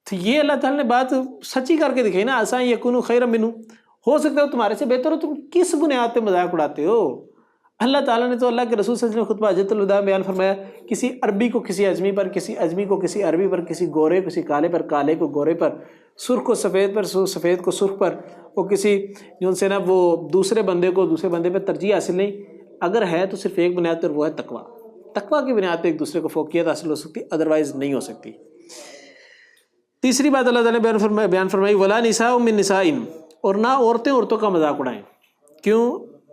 تو یہ اللہ تعالیٰ نے بات سچی کر کے دکھائی نا، عسیٰ یکونوا خیرا منہم، ہو سکتا ہے تمہارے سے بہتر ہو، تم کس بنیاد پہ مذاق اڑاتے ہو؟ اللہ تعالیٰ نے تو اللہ کے رسول صلی اللہ علیہ وسلم خطبہ حجۃ الوداع بیان فرمایا، کسی عربی کو کسی اجمی پر، کسی اجمی کو کسی عربی پر، کسی گورے کو کسی کالے پر، کالے کو گورے پر، سرخ کو سفید پر، سفید کو سرخ پر، وہ کسی جو سے نا وہ دوسرے بندے کو دوسرے بندے پہ ترجیح حاصل نہیں۔ اگر ہے تو صرف ایک بنیاد پر، وہ ہے تقویٰ۔ تقویٰ کی بنیاد پہ ایک دوسرے کو فوقیت حاصل ہو سکتی، ادروائز نہیں ہو سکتی۔ تیسری بات اللہ تعالیٰ نے بیان فرمائی ولا نساء من نساء، اور نہ عورتیں عورتوں کا مذاق اڑائیں۔ کیوں؟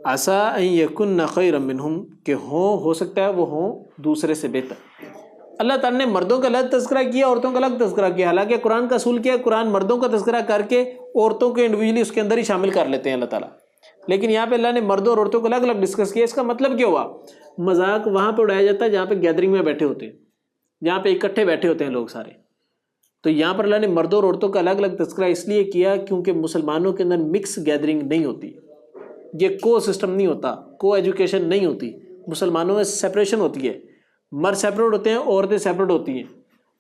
عسیٰ ان یکن خیرا منہم، کہ ہو سکتا ہے وہ ہوں دوسرے سے بہتر۔ اللہ تعالیٰ نے مردوں کا الگ تذکرہ کیا، عورتوں کا الگ تذکرہ کیا، حالانکہ قرآن کا اصول کیا ہے، قرآن مردوں کا تذکرہ کر کے عورتوں کو انڈیویجلی اس کے اندر ہی شامل کر لیتے ہیں اللہ تعالیٰ، لیکن یہاں پہ اللہ نے مردوں اور عورتوں کو الگ الگ ڈسکس کیا۔ اس کا مطلب کیا ہوا؟ مذاق وہاں پہ اڑایا جاتا ہے جہاں پہ گیدرنگ میں بیٹھے ہوتے ہیں، جہاں پہ اکٹھے بیٹھے ہوتے ہیں لوگ سارے۔ تو یہاں پر اللہ نے مردوں اور عورتوں کا الگ الگ تذکرہ اس لیے کیا کیونکہ مسلمانوں کے اندر مکس گیدرنگ نہیں ہوتی، یہ کو سسٹم نہیں ہوتا، کو ایجوکیشن نہیں ہوتی، مسلمانوں میں سیپریشن ہوتی ہے، مرد سیپریٹ ہوتے ہیں، عورتیں سیپریٹ ہوتی ہیں،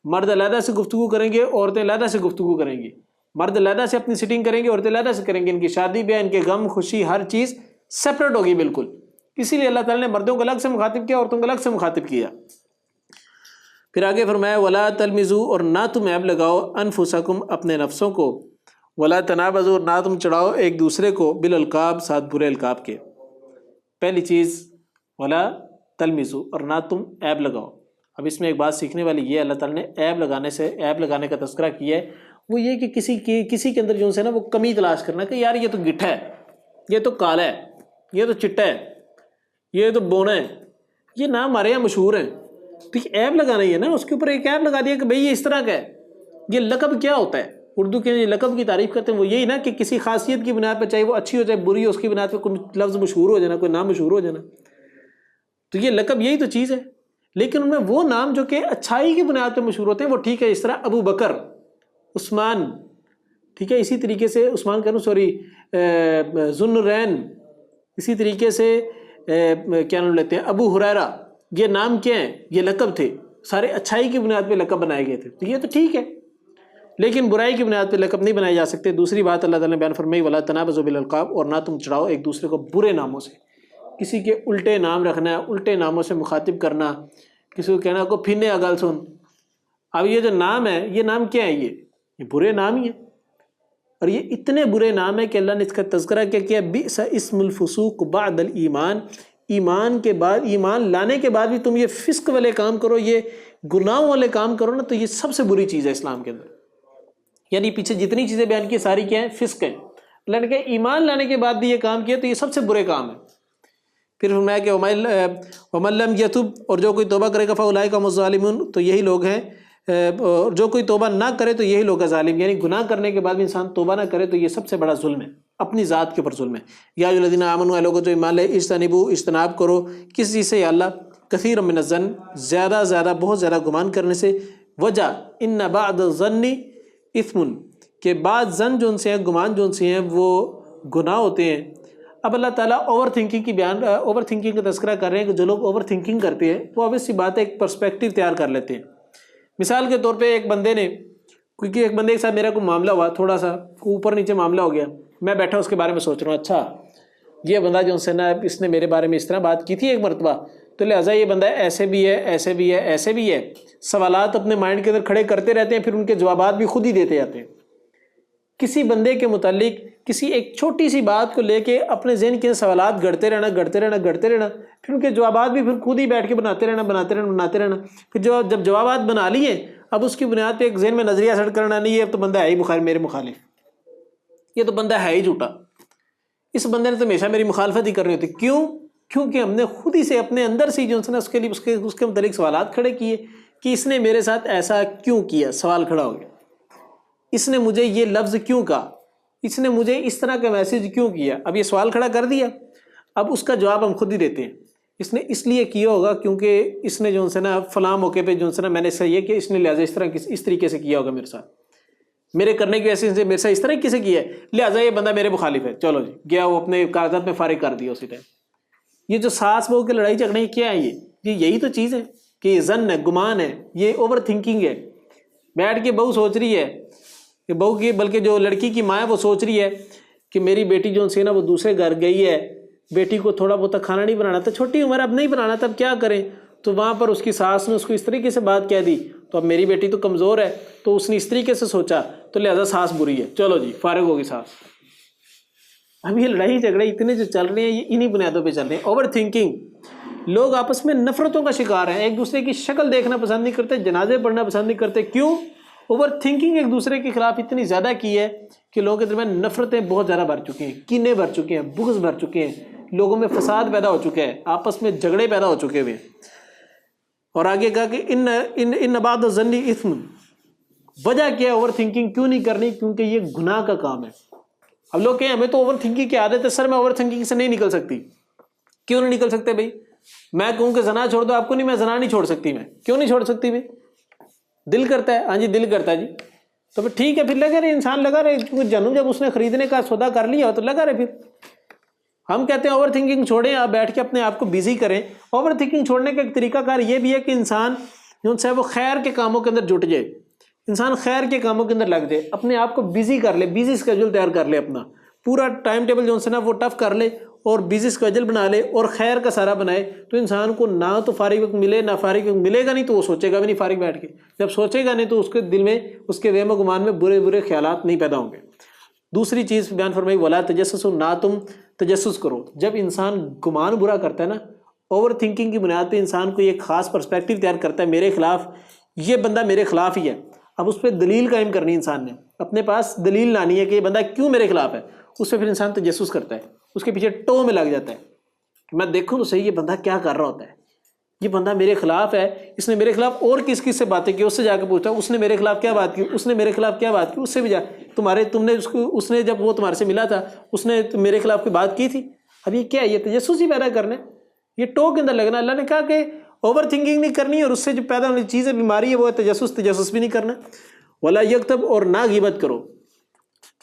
مرد علیحدہ سے گفتگو کریں گے، عورتیں علیحدہ سے گفتگو کریں گی، مرد علیحدہ سے اپنی سٹنگ کریں گے، عورتیں علیحدہ سے کریں گے، ان کی شادی بیاہ، ان کے غم خوشی ہر چیز سیپریٹ ہوگی بالکل۔ اسی لیے اللہ تعالیٰ نے مردوں کو الگ سے مخاطب کیا، عورتوں کو الگ سے مخاطب کیا۔ پھر آگے فرمایا ولا تلمزوا، اور نہ تم عیب لگاؤ، انفسکم، اپنے نفسوں کو، ولا تنابزوا، نہ تم چڑھاؤ ایک دوسرے کو، بالالقاب، ساتھ برے القاب کے۔ پہلی چیز ولا تلمزوا، اور نہ تم عیب لگاؤ۔ اب اس میں ایک بات سیکھنے والی یہ اللہ تعالیٰ نے عیب لگانے کا تذکرہ کیا ہے، وہ یہ کہ کسی کے اندر جو ہے نا وہ کمی تلاش کرنا کہ یار یہ تو گٹھا ہے، یہ تو کالا ہے، یہ تو چٹا ہے، یہ تو بونا ہے، یہ نام ہمارے یہاں مشہور ہیں، تو یہ عیب لگانا ہی ہے نا، اس کے اوپر ایک عیب لگا دیا کہ بھئی یہ اس طرح کا ہے۔ یہ لقب کیا ہوتا ہے؟ اردو کے جو لقب کی تعریف کرتے ہیں وہ یہی نا کہ کسی خاصیت کی بنیاد پہ، چاہے وہ اچھی ہو چاہے بری ہو، اس کی بنیاد پہ کوئی لفظ مشہور ہو جانا، کوئی نام مشہور ہو جانا، تو یہ لقب یہی تو چیز ہے۔ لیکن ان میں وہ نام جو کہ اچھائی کی بنیاد پہ مشہور ہوتے ہیں وہ ٹھیک ہے، اس طرح ابو بکر، عثمان، ٹھیک ہے، اسی طریقے سے عثمان ذو النورین، اسی طریقے سے کیا نام لیتے ہیں، ابو ہریرہ، یہ نام کیا ہیں؟ یہ لقب تھے، سارے اچھائی کی بنیاد پہ لقب بنائے گئے تھے، تو یہ تو ٹھیک ہے، لیکن برائی کی بنیاد پہ لقب نہیں بنائے جا سکتے۔ دوسری بات اللہ تعالیٰ نے بیان فرمائی ولا تنابزوا بالالقاب، اور نہ تم چڑھاؤ ایک دوسرے کو برے ناموں سے، کسی کے الٹے نام رکھنا ہے، الٹے ناموں سے مخاطب کرنا، کسی کو کہنا کو پھینے اگل سن۔ اب یہ جو نام ہے، یہ نام کیا ہے؟ یہ برے نام ہی ہے، اور یہ اتنے برے نام ہے کہ اللہ نے اس کا تذکرہ کیا کیا، بئس اسم الفسوق بعد الایمان، ایمان کے بعد، ایمان لانے کے بعد بھی تم یہ فسق والے کام کرو، یہ گناہوں والے کام کرو نا، تو یہ سب سے بری چیز ہے اسلام کے اندر۔ یعنی پیچھے جتنی چیزیں بیان کی ساری کیا ہیں؟ فسق ہیں۔ اللہ نے کہا ایمان لانے کے بعد بھی یہ کام کیا تو یہ سب سے برے کام ہے۔ پھر فرمایا کہ ومن لم یتب، اور جو کوئی توبہ کرے گا فاولئک هم الظالمون، تو یہی لوگ ہیں، اور جو کوئی توبہ نہ کرے تو یہی لوگ ہیں ظالم، یعنی گناہ کرنے کے بعد بھی انسان توبہ نہ کرے تو یہ سب سے بڑا ظلم ہے۔ اپنی ذات کے اوپر ظلم ہے۔ یا ایھا الذین آمنوا، لوگوں جو ایمان لے، اجتناب کرو کس چیز سے یا اللہ، کثیر من الظن، زیادہ بہت زیادہ گمان کرنے سے، وجہ ان بعض الظن اثم، کہ بعض ظن جو ان سے ہیں، گمان جو ان سے ہیں وہ گناہ ہوتے ہیں۔ اب اللہ تعالیٰ اوور تھنکنگ کا تذکرہ کر رہے ہیں کہ جو لوگ اوور تھنکنگ کرتے ہیں وہ obvious سی بات ہے ایک پرسپیکٹیو تیار کر لیتے ہیں۔ مثال کے طور پہ ایک بندے کے ساتھ میرا کوئی معاملہ ہوا، تھوڑا سا اوپر نیچے معاملہ ہو گیا، میں بیٹھا اس کے بارے میں سوچ رہا ہوں، اچھا یہ بندہ جو سے نا اس نے میرے بارے میں اس طرح بات کی تھی ایک مرتبہ، تو لہٰذا یہ بندہ ایسے بھی ہے، ایسے بھی ہے، ایسے بھی ہے، سوالات اپنے مائنڈ کے اندر کھڑے کرتے رہتے ہیں، پھر ان کے جوابات بھی خود ہی دیتے جاتے ہیں۔ کسی بندے کے متعلق کسی ایک چھوٹی سی بات کو لے کے اپنے ذہن کے سوالات گڑتے رہنا، پھر ان کے جوابات بھی پھر خود ہی بیٹھ کے بناتے رہنا، پھر جب جوابات بنا لیے، اب اس کی بنیاد پہ ایک ذہن میں نظریہ سیٹ کرنا، نہیں اب تو بندہ ہے ہی میرے مخالف، یہ تو بندہ ہے ہی جھوٹا، اس بندے نے تو ہمیشہ میری مخالفت ہی کرنی ہوتی۔ کیوں؟ کیونکہ ہم نے خود ہی سے اپنے اندر سے جو اس کے لیے اس کے متعلق سوالات کھڑے کیے کہ اس نے میرے ساتھ ایسا کیوں کیا، سوال کھڑا ہو گیا، اس نے مجھے یہ لفظ کیوں کہا، اس نے مجھے اس طرح کا میسج کیوں کیا، اب یہ سوال کھڑا کر دیا، اب اس کا جواب ہم خود ہی دیتے ہیں۔ اس نے اس لیے کیا ہوگا کیونکہ اس نے جو سے نا فلاں موقع پہ جو سے نا میں نے صحیح ہے کہ اس نے لہٰذا اس طریقے سے کیا ہوگا میرے ساتھ، میرے کرنے کی وجہ سے میرے ساتھ اس طرح سے کیا ہے، لہٰذا یہ بندہ میرے مخالف ہے، چلو جی گیا وہ اپنے کاغذات میں فارغ کر دیا اسی ٹائم۔ یہ جو ساس بہو کے لڑائی جھگڑے کیا ہے، یہ یہی تو چیز ہے کہ یہ ظن ہے، گمان ہے، یہ اوور تھنکنگ ہے۔ بیٹھ کے بہو سوچ رہی ہے کہ بہو کی، بلکہ جو لڑکی کی ماں ہے وہ سوچ رہی ہے کہ میری بیٹی جو سے نا وہ دوسرے گھر گئی ہے، بیٹی کو تھوڑا بہت کھانا نہیں بنانا تھا، چھوٹی عمر اب نہیں بنانا تھا، اب کیا کریں، تو وہاں پر اس کی ساس نے اس کو اس طریقے سے بات کہہ دی، تو اب میری بیٹی تو کمزور ہے، تو اس نے اس طریقے سے سوچا، تو لہذا ساس بری ہے، چلو جی فارغ ہوگی ساس۔ اب یہ لڑائی جھگڑے اتنے جو چل رہے ہیں یہ انہی بنیادوں پہ چل رہے ہیں، اوور تھنکنگ۔ لوگ آپس میں نفرتوں کا شکار ہیں، ایک دوسرے کی شکل دیکھنا پسند نہیں کرتے، جنازے پڑھنا پسند نہیں کرتے، کیوں؟ اوور تھنکنگ ایک دوسرے کے خلاف اتنی زیادہ کی ہے کہ لوگوں کے درمیان نفرتیں بہت زیادہ بڑھ چکی ہیں، کینے بڑھ چکے ہیں، بغض بڑھ چکے ہیں، لوگوں میں فساد پیدا ہو چکا ہے، آپس میں جھگڑے پیدا ہو چکے ہوئے۔ اور آگے کہا کہ ان بعض الظن اثم، وجہ کیا ہے اوور تھنکنگ کیوں نہیں کرنی؟ کیونکہ یہ گناہ کا کام ہے۔ اب لوگ کہیں ہمیں تو اوور تھنکنگ کی عادت ہے، سر میں اوور تھنکنگ سے نہیں نکل سکتی۔ کیوں نہیں نکل سکتے بھائی؟ میں کہوں کہ زنا چھوڑ دو، آپ کو نہیں، میں زنا نہیں چھوڑ سکتی، میں کیوں نہیں چھوڑ سکتی بھائی؟ دل کرتا ہے، ہاں جی دل کرتا ہے جی، تو پھر ٹھیک ہے، پھر لگا رہے، انسان لگا رہے، کیونکہ جنم جب اس نے خریدنے کا سودا کر لیا تو لگا رہے۔ پھر ہم کہتے ہیں اوور تھنکنگ چھوڑیں، آپ بیٹھ کے اپنے آپ کو بیزی کریں۔ اوور تھنکنگ چھوڑنے کا ایک طریقہ کار یہ بھی ہے کہ انسان جو ہے وہ خیر کے کاموں کے اندر جٹ جائے، انسان خیر کے کاموں کے اندر لگ جائے، اپنے آپ کو بیزی کر لے، بیزی اسکیجول تیار کر لے، اپنا پورا ٹائم ٹیبل جو ہے نا وہ ٹف کر لے اور بیزی اسکیجول بنا لے اور خیر کا سارا بنائے، تو انسان کو نہ تو فارغ وقت ملے، نہ فارغ وقت ملے گا نہیں تو وہ سوچے گا بھی نہیں فارغ بیٹھ کے، جب سوچے گا نہیں تو اس کے دل میں، اس کے وہم و گمان میں برے خیالات نہیں پیدا ہوں گے۔ دوسری چیز بیان فرمائی ولا تجسسوا، نہ تم تجسس کرو۔ جب انسان گمان برا کرتا ہے نا، اوور تھنکنگ کی بنیاد پہ انسان کو ایک خاص پرسپیکٹیو تیار کرتا ہے، میرے خلاف یہ بندہ میرے خلاف ہی ہے، اب اس پہ دلیل قائم کرنی، انسان نے اپنے پاس دلیل لانی ہے کہ یہ بندہ کیوں میرے خلاف ہے، اس پہ پھر انسان تجسس کرتا ہے، اس کے پیچھے ٹو میں لگ جاتا ہے کہ میں دیکھوں تو صحیح یہ بندہ کیا کر رہا ہوتا ہے، یہ بندہ میرے خلاف ہے، اس نے میرے خلاف اور کس سے باتیں کی، اس سے جا کے پوچھتا ہے اس نے میرے خلاف کیا بات کی، اس نے میرے خلاف کیا بات کی، اس سے بھی جا تم نے اس نے جب وہ تمہارے سے ملا تھا اس نے میرے خلاف کوئی بات کی تھی۔ اب یہ کیا ہے؟ یہ تجسس ہی پیدا کرنا ہے، یہ ٹو کے اندر لگنا۔ اللہ نے کہا کہ اوور تھنکنگ نہیں کرنی، اور اس سے جو پیدا ہونے چیز ہے، بیماری ہے، وہ ہے تجسس بھی نہیں کرنا۔ ولا یکتب، اور نہ غیبت کرو۔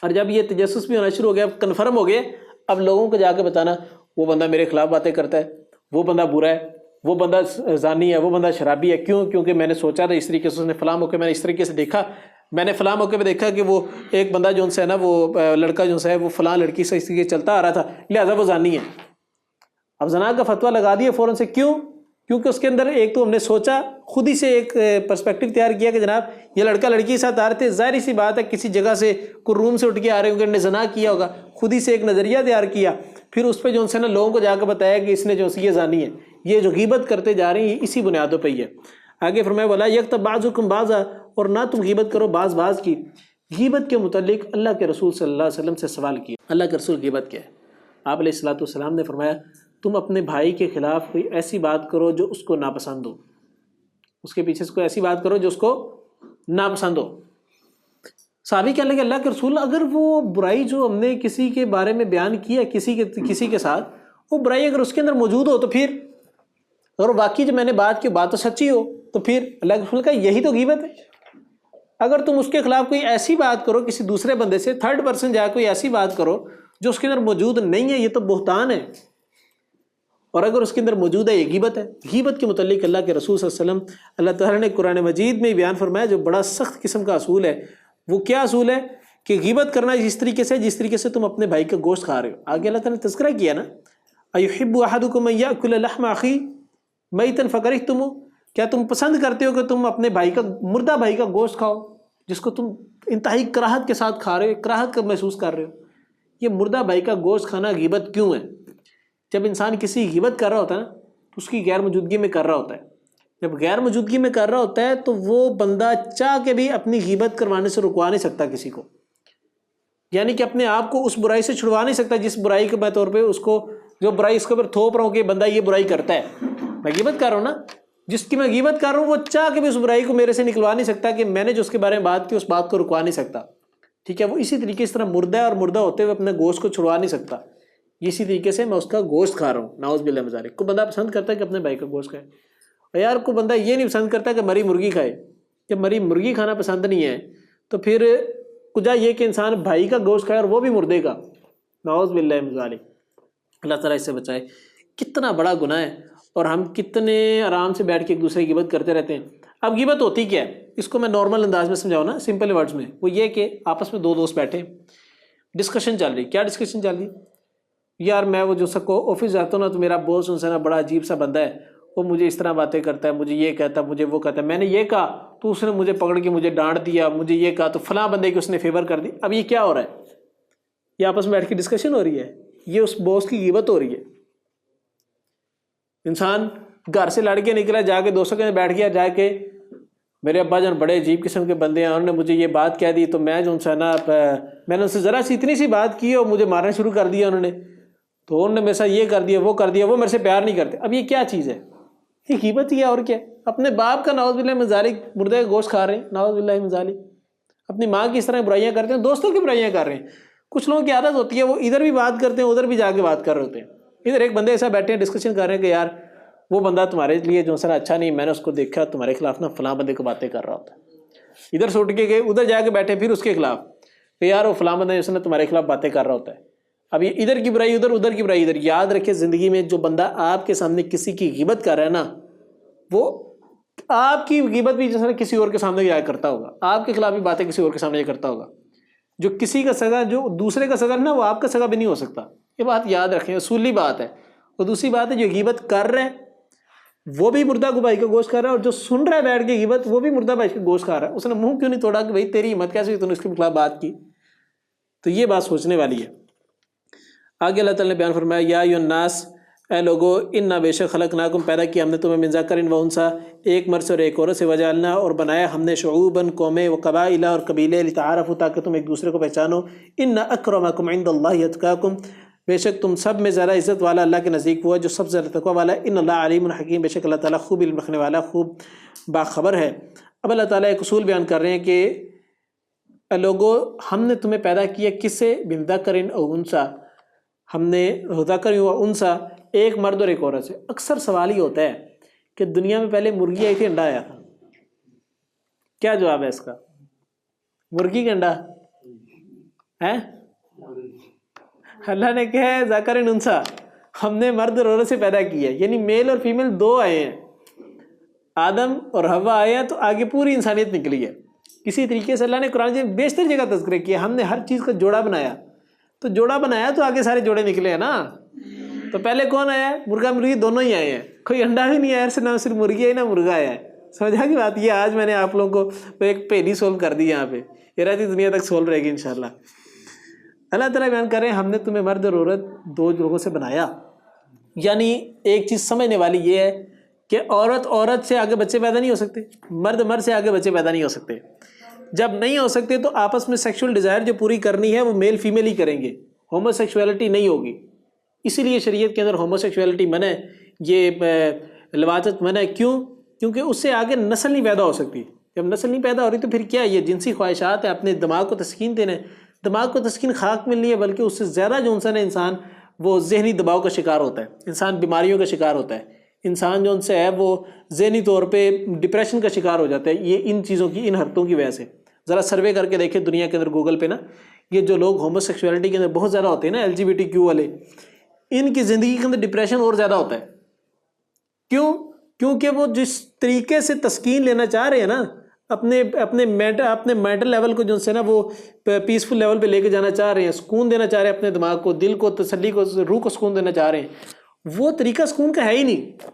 اور جب یہ تجسس بھی ہونا شروع ہو گیا، کنفرم ہو گیا، اب لوگوں کو جا کے بتانا وہ بندہ میرے خلاف باتیں کرتا ہے، وہ بندہ برا ہے، وہ بندہ زانی ہے، وہ بندہ شرابی ہے، کیوں؟ کیونکہ میں نے سوچا تھا اس طریقے سے، اس نے فلاں موقع میں نے اس طریقے سے دیکھا، میں نے فلاں موقع پہ دیکھا کہ وہ ایک بندہ جو ہے نا وہ لڑکا جو ہے وہ فلاں لڑکی سے اس طریقے چلتا آ رہا تھا، لہٰذا وہ زانی ہے۔ اب زنا کا فتویٰ لگا دیا فوراً سے، کیوں؟ کیونکہ اس کے اندر ایک تو ہم نے سوچا، خود ہی سے ایک پرسپیکٹیو تیار کیا کہ جناب یہ لڑکا لڑکی کے ساتھ آ رہے تھے، ظاہر سی بات ہے کسی جگہ سے کوئی روم سے اٹھ کے آ رہے ہوں گے، انہوں نے زنا کیا ہوگا، خود ہی سے ایک نظریہ تیار کیا، پھر اس پہ جو ہے نا لوگوں کو جا کے بتایا کہ اس نے جو یہ زانی ہے۔ یہ جو غیبت کرتے جا رہے ہیں اسی بنیادوں پہ ہی ہے۔ آگے فرمایا ولا یغتب بعضکم بعضا، اور نہ تم غیبت کرو بعض کی۔ غیبت کے متعلق اللہ کے رسول صلی اللہ علیہ وسلم سے سوال کیا، اللہ کے رسول غیبت کیا ہے؟ آپ علیہ الصلوۃ والسلام نے فرمایا تم اپنے بھائی کے خلاف کوئی ایسی بات کرو جو اس کو ناپسند ہو، اس کے پیچھے سے کوئی ایسی بات کرو جو اس کو ناپسند ہو۔ صحابی کہنے لگے اللہ کے رسول اگر وہ برائی جو ہم نے کسی کے بارے میں بیان کیا کسی کے ساتھ، وہ برائی اگر اس کے اندر موجود ہو تو پھر، اور واقعی جو میں نے بات کی بات تو سچی ہو تو پھر اللہ کے رسول کا یہی تو غیبت ہے۔ اگر تم اس کے خلاف کوئی ایسی بات کرو کسی دوسرے بندے سے، تھرڈ پرسن جا کوئی ایسی بات کرو جو اس کے اندر موجود نہیں ہے، یہ تو بہتان ہے، اور اگر اس کے اندر موجود ہے یہ غیبت ہے۔ غیبت کے متعلق اللہ کے رسول صلی اللہ علیہ وسلم اللہ تعالیٰ نے قرآن مجید میں بیان فرمایا جو بڑا سخت قسم کا اصول ہے۔ وہ کیا اصول ہے کہ غیبت کرنا جس طریقے سے تم اپنے بھائی کا گوشت کھا رہے ہو۔ آگے اللہ تعالیٰ نے تذکرہ کیا نا، ایحب احدکم ان یاکل لحم اخیہ میتا فکرہتموہ، کیا تم پسند کرتے ہو کہ تم اپنے بھائی کا، مردہ بھائی کا گوشت کھاؤ جس کو تم انتہائی کراہت کے ساتھ کھا رہے ہو، کراہت کا محسوس کر رہے ہو۔ یہ مردہ بھائی کا گوشت کھانا غیبت کیوں ہے؟ جب انسان کسی غیبت کر رہا ہوتا ہے نا تو اس کی غیر موجودگی میں کر رہا ہوتا ہے۔ جب غیر موجودگی میں کر رہا ہوتا ہے تو وہ بندہ چاہ کے بھی اپنی غیبت کروانے سے رکوا نہیں سکتا کسی کو، یعنی کہ اپنے آپ کو اس برائی سے چھڑوا نہیں سکتا جس برائی کے طور پہ اس کو، جو برائی اس کے اوپر تھوپ رہا ہوں کہ بندہ یہ برائی کرتا ہے۔ میں غیبت کر رہا ہوں نا، جس کی میں غیبت کر رہا ہوں وہ چاہ کے بھی اس برائی کو میرے سے نکلوا نہیں سکتا کہ میں نے جو اس کے بارے میں بات کی اس بات کو رکوا نہیں سکتا، ٹھیک ہے۔ وہ اسی طریقے اس طرح مردہ ہے اور مردہ ہوتے ہوئے اپنے گوشت کو چھڑوا نہیں سکتا، اسی طریقے سے میں اس کا گوشت کھا رہا ہوں، نعوذ باللہ من ذالک۔ کو بندہ پسند کرتا ہے کہ اپنے بھائی کا گوشت کھائے، اور یار کو بندہ یہ نہیں پسند کرتا کہ مری مرغی کھائے۔ جب مری مرغی کھانا پسند نہیں ہے تو پھر کجا یہ کہ انسان بھائی کا گوشت کھائے اور وہ بھی مردے کا، نعوذ باللہ من ذالک۔ اللہ تعالیٰ اس سے بچائے۔ کتنا بڑا گناہ ہے، اور ہم کتنے آرام سے بیٹھ کے ایک دوسرے کی غیبت کرتے رہتے ہیں۔ اب غیبت ہوتی کیا ہے؟ اس کو میں نارمل انداز میں سمجھاؤں نا، سمپل ورڈز میں، وہ یہ کہ آپس میں دو دوست بیٹھے، ڈسکشن چل رہی۔ کیا ڈسکشن چل رہی؟ یار میں وہ جو سب کو آفس جاتا ہوں نا تو میرا باس ان سے نا بڑا عجیب سا بندہ ہے، وہ مجھے اس طرح باتیں کرتا ہے، مجھے یہ کہتا ہے، مجھے وہ کہتا ہے، میں نے یہ کہا تو اس نے مجھے پکڑ کے مجھے ڈانٹ دیا، مجھے یہ کہا تو فلاں بندے کی اس نے فیور کر دی۔ اب یہ کیا ہو رہا ہے؟ یہ آپس میں بیٹھ کے ڈسکشن ہو رہی ہے، یہ اس باس کی غیبت ہو رہی ہے۔ انسان گھر سے لڑ کے نکلا، جا کے دوستوں کے بیٹھ گیا، جا کے میرے ابا جان بڑے عجیب قسم کے بندے ہیں، انہوں نے مجھے یہ بات کہہ دی تو میں جو ان سے نا میں نے ان سے ذرا سی اتنی سی بات کی اور مجھے مارنا شروع کر دیا انہوں نے، تو انہوں نے میرے ساتھ یہ کر دیا وہ کر دیا، وہ میرے سے پیار نہیں کرتے۔ اب یہ کیا چیز ہے؟ یہ غیبت ہی ہے اور کیا؟ اپنے باپ کا نعوذ باللہ من ذالک مردے کا گوشت کھا رہے ہیں، نعوذ باللہ من ذالک۔ اپنی ماں کی اس طرح برائیاں کرتے ہیں، دوستوں کی برائیاں کر رہے ہیں۔ کچھ لوگوں کی عادت ہوتی ہے وہ ادھر بھی بات کرتے ہیں ادھر بھی جا کے بات کر رہے ہوتے ہیں۔ ادھر ایک بندے ایسا بیٹھے ہیں ڈسکشن کر رہے ہیں کہ یار وہ بندہ تمہارے لیے جو سر اچھا نہیں، میں نے اس کو دیکھا تمہارے خلاف نا فلاں بندے کو باتیں کر رہا ہوتا ہے۔ ادھر سے اٹھ کے گئے ادھر جا کے بیٹھے پھر اس کے خلاف کہ یار وہ فلاں بندہ جیسے نا تمہارے خلاف باتیں کر رہا ہوتا ہے۔ اب یہ ادھر کی برائی ادھر، ادھر کی برائی ادھر۔ یاد رکھے زندگی میں جو بندہ آپ کے سامنے کسی کی غیبت کر رہا ہے نا، وہ آپ کی غیبت بھی جیسے کسی اور کے سامنے جایا کرتا ہوگا، آپ کے خلاف بھی باتیں کسی اور کے سامنے کرتا ہوگا۔ جو کسی کا سگا، جو دوسرے کا سگا نا، وہ آپ کا سگا بھی نہیں ہو سکتا۔ یہ بات یاد رکھیں، اصولی بات ہے۔ اور دوسری بات ہے جو غیبت کر رہے ہیں وہ بھی مردہ کو بھائی کا گوشت کھا رہا ہے، اور جو سن رہا ہے بیٹھ کے غیبت وہ بھی مردہ بھائی کا گوشت کھا رہا ہے۔ اس نے منہ کیوں نہیں توڑا کہ بھائی تیری ہمت کیسے ہوئی تو نے اس کے خلاف بات کی؟ تو یہ بات سوچنے والی ہے۔ آگے اللہ تعالیٰ نے بیان فرمایا یا ایھا الناس، اے لوگو، انا بے شک خلقناکم، پیدا کیا ہم نے تمہیں من ذکر و انثی، ایک مرد سے اور ایک عورت سے، وجعلنا، اور بنایا ہم نے شعوباً قومیں، و قبائل، اور قبیلے، لتعارفوا، تاکہ تم ایک دوسرے کو پہچانو۔ ان اکرمکم عند اللہ اتقاکم، بے شک تم سب میں زیادہ عزت والا اللہ کے نزدیک وہ ہے جو سب سے زیادہ تقوی والا ہے۔ ان اللہ علیم حکیم، بے شک اللہ تعالیٰ خوب علم رکھنے والا، خوب باخبر ہے۔ اب اللہ تعالیٰ ایک اصول بیان کر رہے ہیں کہ اے لوگو، ہم نے تمہیں پیدا کیا کس سے؟ من ذکر او انثی، ہم نے ذکر و انثی، ایک مرد اور ایک عورت سے۔ اکثر سوال ہی ہوتا ہے کہ دنیا میں پہلے مرغی آئی تھی انڈا آیا تھا، کیا جواب ہے اس کا؟ مرغی کا انڈا ہے؟ اللہ نے کہا ہے ذکر انثی، ہم نے مرد اور عورت سے پیدا کیا، یعنی میل اور فیمیل دو آئے ہیں۔ آدم اور حوا آئے ہیں تو آگے پوری انسانیت نکلی ہے۔ اسی طریقے سے اللہ نے قرآن میں بیشتر جگہ تذکرہ کیا، ہم نے ہر چیز کا جوڑا بنایا، تو جوڑا بنایا تو آگے سارے جوڑے نکلے ہیں نا۔ تو پہلے کون آیا ہے؟ مرغا مرغی دونوں ہی آئے ہیں، کوئی انڈا بھی نہیں آیا، نہ صرف مرغی آئی نہ مرغا آیا ہے۔ سمجھا کی بات؟ یہ آج میں نے آپ لوگوں کو ایک پہلی سولو کر دی یہاں پہ، یہ رہتی دنیا تک سولو رہے گی انشاءاللہ۔ اللہ تعالیٰ بیان کر رہے ہیں ہم نے تمہیں مرد اور عورت دو لوگوں سے بنایا، یعنی ایک چیز سمجھنے والی یہ ہے کہ عورت عورت سے آگے بچے پیدا نہیں ہو سکتے، مرد مرد سے آگے بچے پیدا نہیں ہو سکتے۔ جب نہیں ہو سکتے تو آپس میں سیکشول ڈیزائر جو پوری کرنی ہے وہ میل فیمیل ہی کریں گے، ہومو سیکشولیٹی نہیں ہوگی۔ اسی لیے شریعت کے اندر ہومو سیکشولیٹی منع ہے، یہ لواطت منع ہے۔ کیوں؟ کیونکہ اس سے آگے نسل نہیں پیدا ہو سکتی۔ جب نسل نہیں پیدا ہو رہی تو پھر کیا یہ جنسی خواہشات ہے، اپنے دماغ کو تسکین دینا ہے، دماغ کو تسکین خاک ملنی ہے، بلکہ اس سے زیادہ جو انسان وہ ذہنی دباؤ کا شکار ہوتا ہے، انسان بیماریوں کا شکار ہوتا ہے، انسان جو ان سے ہے وہ ذہنی طور پہ ڈپریشن کا شکار ہو جاتا ہے، یہ ان چیزوں کی، ان حرکتوں کی وجہ سے۔ ذرا سروے کر کے دیکھیں دنیا کے اندر گوگل پہ نا، یہ جو لوگ ہومو سیکسولیٹی کے اندر بہت زیادہ ہوتے ہیں نا، LGBTQ والے، ان کی زندگی کے اندر ڈپریشن اور زیادہ ہوتا ہے۔ کیوں؟ کیونکہ وہ جس طریقے سے تسکین لینا چاہ رہے ہیں نا، اپنے مینٹل لیول کو جو سے نا وہ پیسفل لیول پہ لے کے جانا چاہ رہے ہیں، سکون دینا چاہ رہے ہیں اپنے دماغ کو، دل کو تسلی کو، روح کو سکون دینا چاہ رہے ہیں، وہ طریقہ سکون کا ہے ہی نہیں۔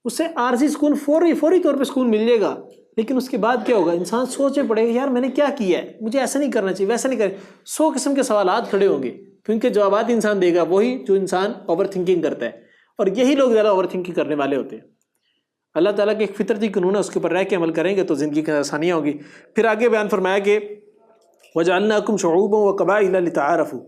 اس سے عارضی سکون فوری طور پہ سکون مل جائے گا، لیکن اس کے بعد کیا ہوگا؟ انسان سوچے پڑے گا، یار میں نے کیا کیا ہے، مجھے ایسا نہیں کرنا چاہیے، ویسا نہیں کرنا، 100 قسم کے سوالات کھڑے ہوں گے، کیونکہ جوابات انسان دے گا وہی جو انسان اوور تھنکنگ کرتا ہے، اور یہی لوگ زیادہ اوور تھنکنگ کرنے والے ہوتے ہیں۔ اللہ تعالیٰ کے ایک فطرتی قانون ہے، اس کے اوپر رہ کے عمل کریں گے تو زندگی کی آسانیاں ہوگی۔ پھر آگے بیان فرمایا کہ وَجَعَلْنَاكُمْ شُعُوبًا وَقَبَائِلَ لِتَعَارَفُوا،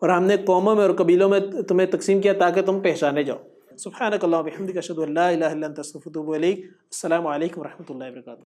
اور ہم نے قوموں میں اور قبیلوں میں تمہیں تقسیم کیا تاکہ تم پہچانے جاؤ۔ سبحانک اللہم وبحمدک، اشہد ان لا الہ الا انت، استغفرک واتوب الیک۔ السلام علیکم ورحمۃ اللہ وبرکاتہ۔